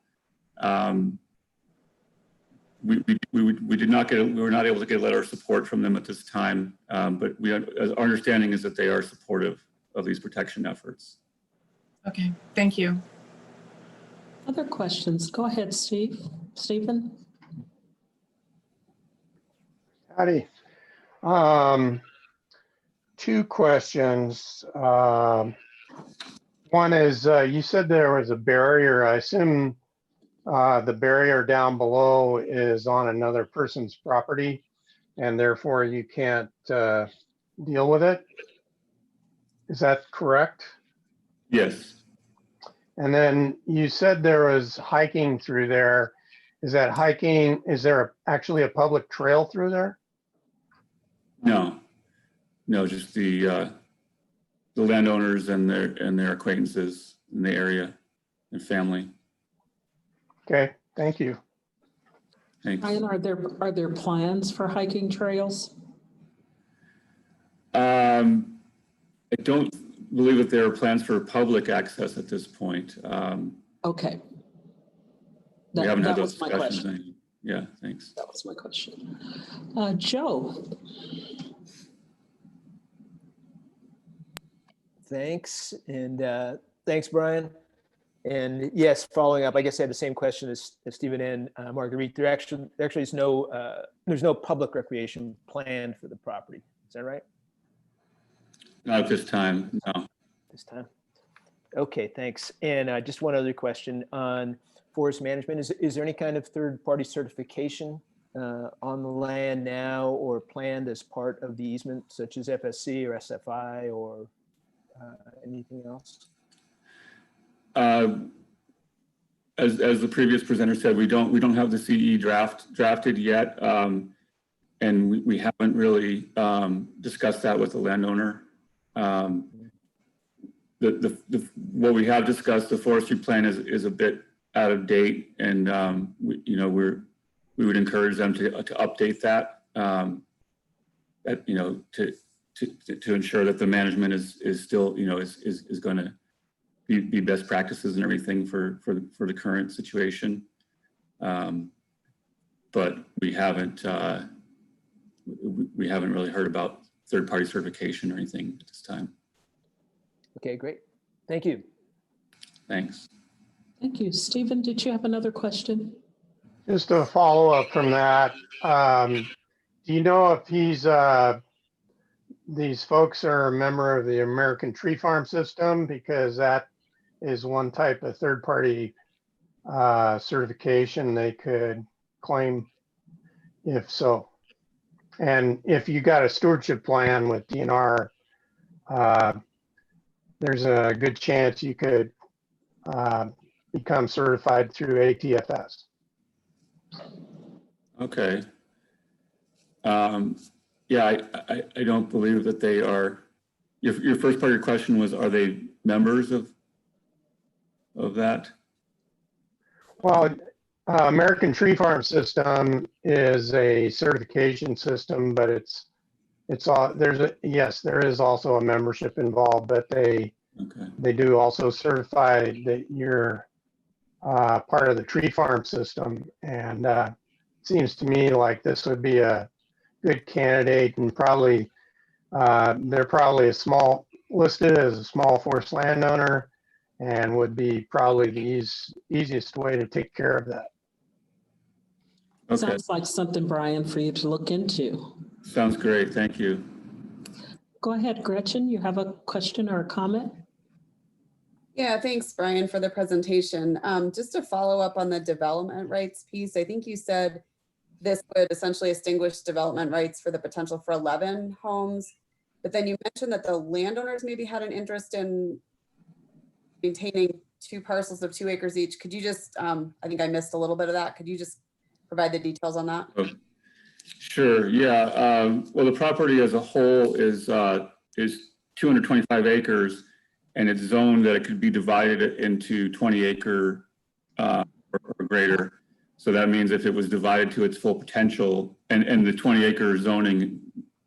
We were not able to get a letter of support from them at this time, but our understanding is that they are supportive of these protection efforts. Okay, thank you. Other questions? Go ahead, Stephen. Howdy. Two questions. One is, you said there was a barrier. I assume the barrier down below is on another person's property, and therefore you can't deal with it. Is that correct? Yes. And then you said there was hiking through there. Is that hiking, is there actually a public trail through there? No, just the landowners and their acquaintances in the area and family. Okay, thank you. Thanks. Ryan, are there plans for hiking trails? I don't believe that there are plans for public access at this point. Okay. We haven't had That those was my discussions. question. Yeah, thanks. That was my question. Joe. Thanks, and thanks, Brian. And yes, following up, I guess I had the same question as Stephen and Marguerite. There actually is there's no public recreation plan for the property. Is that right? Not at this time, no. This time. Okay, thanks. And just one other question on forest management. Is there any kind of third-party certification on the land now or planned as part of the easement, such as FSC or SFI or anything else? As the previous presenter said, we don't have the CE drafted yet, and we haven't really discussed that with the landowner. what we have discussed, the forestry plan is a bit out of date, and we would encourage them to update that, to ensure that the management is still, is going to be best practices and everything for the current situation. But we haven't really heard about third-party certification or anything at this time. Okay, great. Thank you. Thanks. Thank you. Stephen, did you have another question? Just a follow up from that. Do you know if these folks are a member of the American Tree Farm System? Because that is one type of third party certification they could claim if so. And if you got a stewardship plan with DNR, there's a good chance you could become certified through ATFS. Okay. Yeah, I don't believe that they are. Your first part of your question was, are they members of that? Well, American Tree Farm System is a certification system, but it's all yes, there is also a membership involved, but they do also certify that you're part of the tree farm system. And it seems to me like this would be a good candidate, and probably they're probably listed as a small forest landowner, and would be probably the easiest way to take care of that. Okay. Sounds like something, Brian, for you to look into. Sounds great. Thank you. Go ahead, Gretchen. You have a question or a comment? Yeah, thanks, Brian, for the presentation. Just to follow up on the development rights piece, I think you said this would essentially extinguish development rights for the potential for 11 homes. But then you mentioned that the landowners maybe had an interest in maintaining 2 parcels of 2 acres each. Could you just, I think I missed a little bit of that. Could you just provide the details on that? Oh, sure. Yeah. Well, the property as a whole is 225 acres, and it's zoned that it could be divided into 20 acre or greater. So that means if it was divided to its full potential, and the 20 acre zoning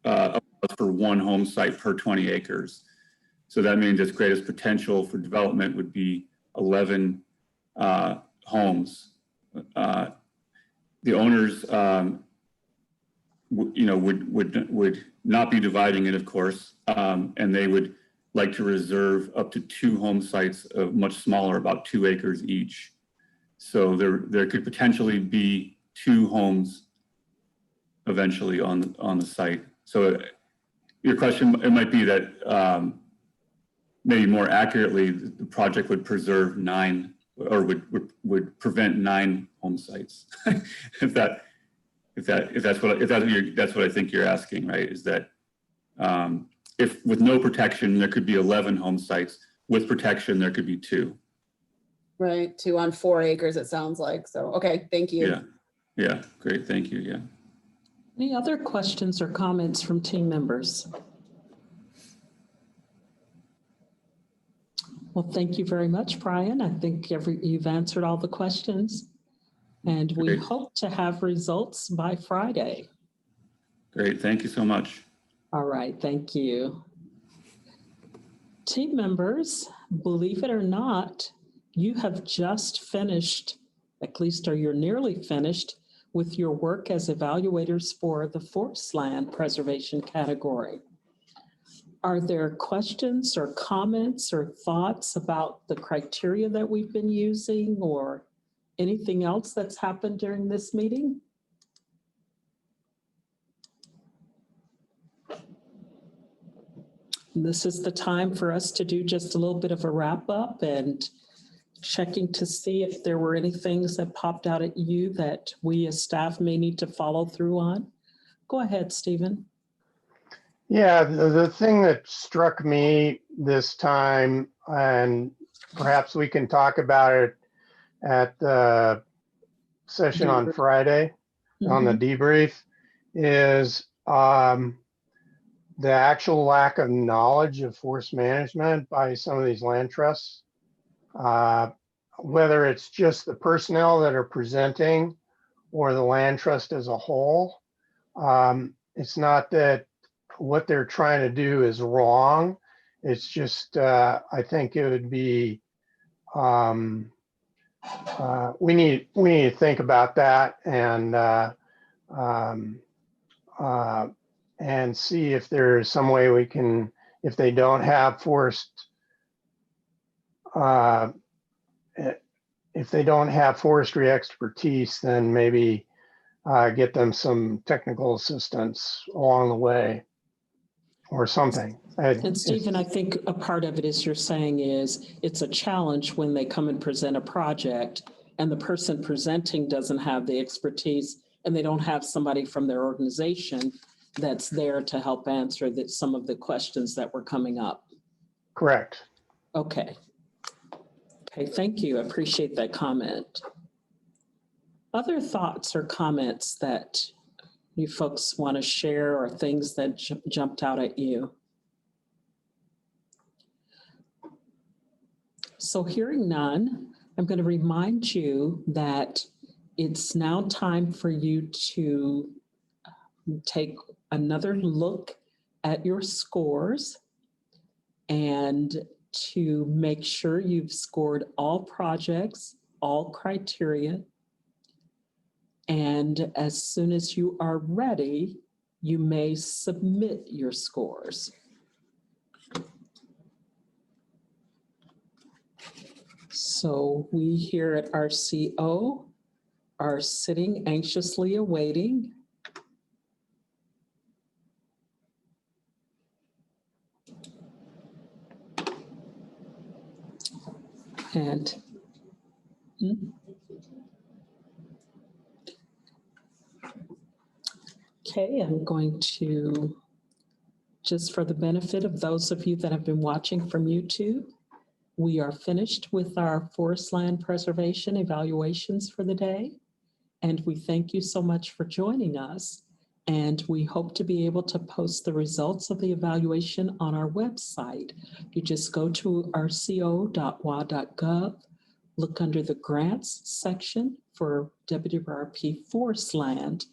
allows for 1 home site per 20 acres. So that means its greatest potential for development would be 11 homes. The owners, would not be dividing it, of course, and they would like to reserve up to 2 home sites of much smaller, about 2 acres each. So there could potentially be 2 homes eventually on the site. So your question, it might be that maybe more accurately, the project would preserve 9, or would prevent 9 home sites. That's what I think you're asking, right? Is that if with no protection there could be 11 home sites, with protection there could be 2. Right, 2 on 4 acres, it sounds like. So, okay, thank you. Yeah, great, thank you, yeah. Any other questions or comments from team members? Well, thank you very much, Brian. I think you've answered all the questions, and we Great. hope to have results by Friday. Great, thank you so much. All right, thank you. Team members, believe it or not, you have just finished, at least, or you're nearly finished with your work as evaluators for the Forestland preservation category. Are there questions or comments or thoughts about the criteria that we've been using, or anything else that's happened during this meeting? This is the time for us to do just a little bit of a wrap up and checking to see if there were any things that popped out at you that we as staff may need to follow through on. Go ahead, Stephen. Yeah, the thing that struck me this time, and perhaps we can talk about it at the session on Friday on the debrief, is the actual lack of knowledge of forest management by some of these land trusts. Whether it's just the personnel that are presenting or the land trust as a whole. It's not that what they're trying to do is wrong. It's just, I think it would be, we need to think about that and see if there's some way we can, if they don't have if they don't have forestry expertise, then maybe get them some technical assistance along the way or something. And Stephen, I think a part of it is you're saying is it's a challenge when they come and present a project and the person presenting doesn't have the expertise and they don't have somebody from their organization that's there to help answer some of the questions that were coming up. Correct. Okay. Okay, thank you. I appreciate that comment. Other thoughts or comments that you folks want to share or things that jumped out at you? So hearing none, I'm going to remind you that it's now time for you to take another look at your scores and to make sure you've scored all projects, all criteria. And as soon as you are ready, you may submit your scores. So we here at RCO are sitting anxiously awaiting. And okay, I'm going to, just for the benefit of those of you that have been watching from YouTube, we are finished with our forest land preservation evaluations for the day. And we thank you so much for joining us. And we hope to be able to post the results of the evaluation on our website. You just go to rco.wa.gov, look under the grants section for WWRP Forestland,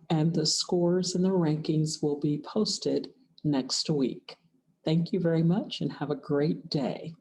and the scores and the rankings will be posted next week. Thank you very much and have a great day.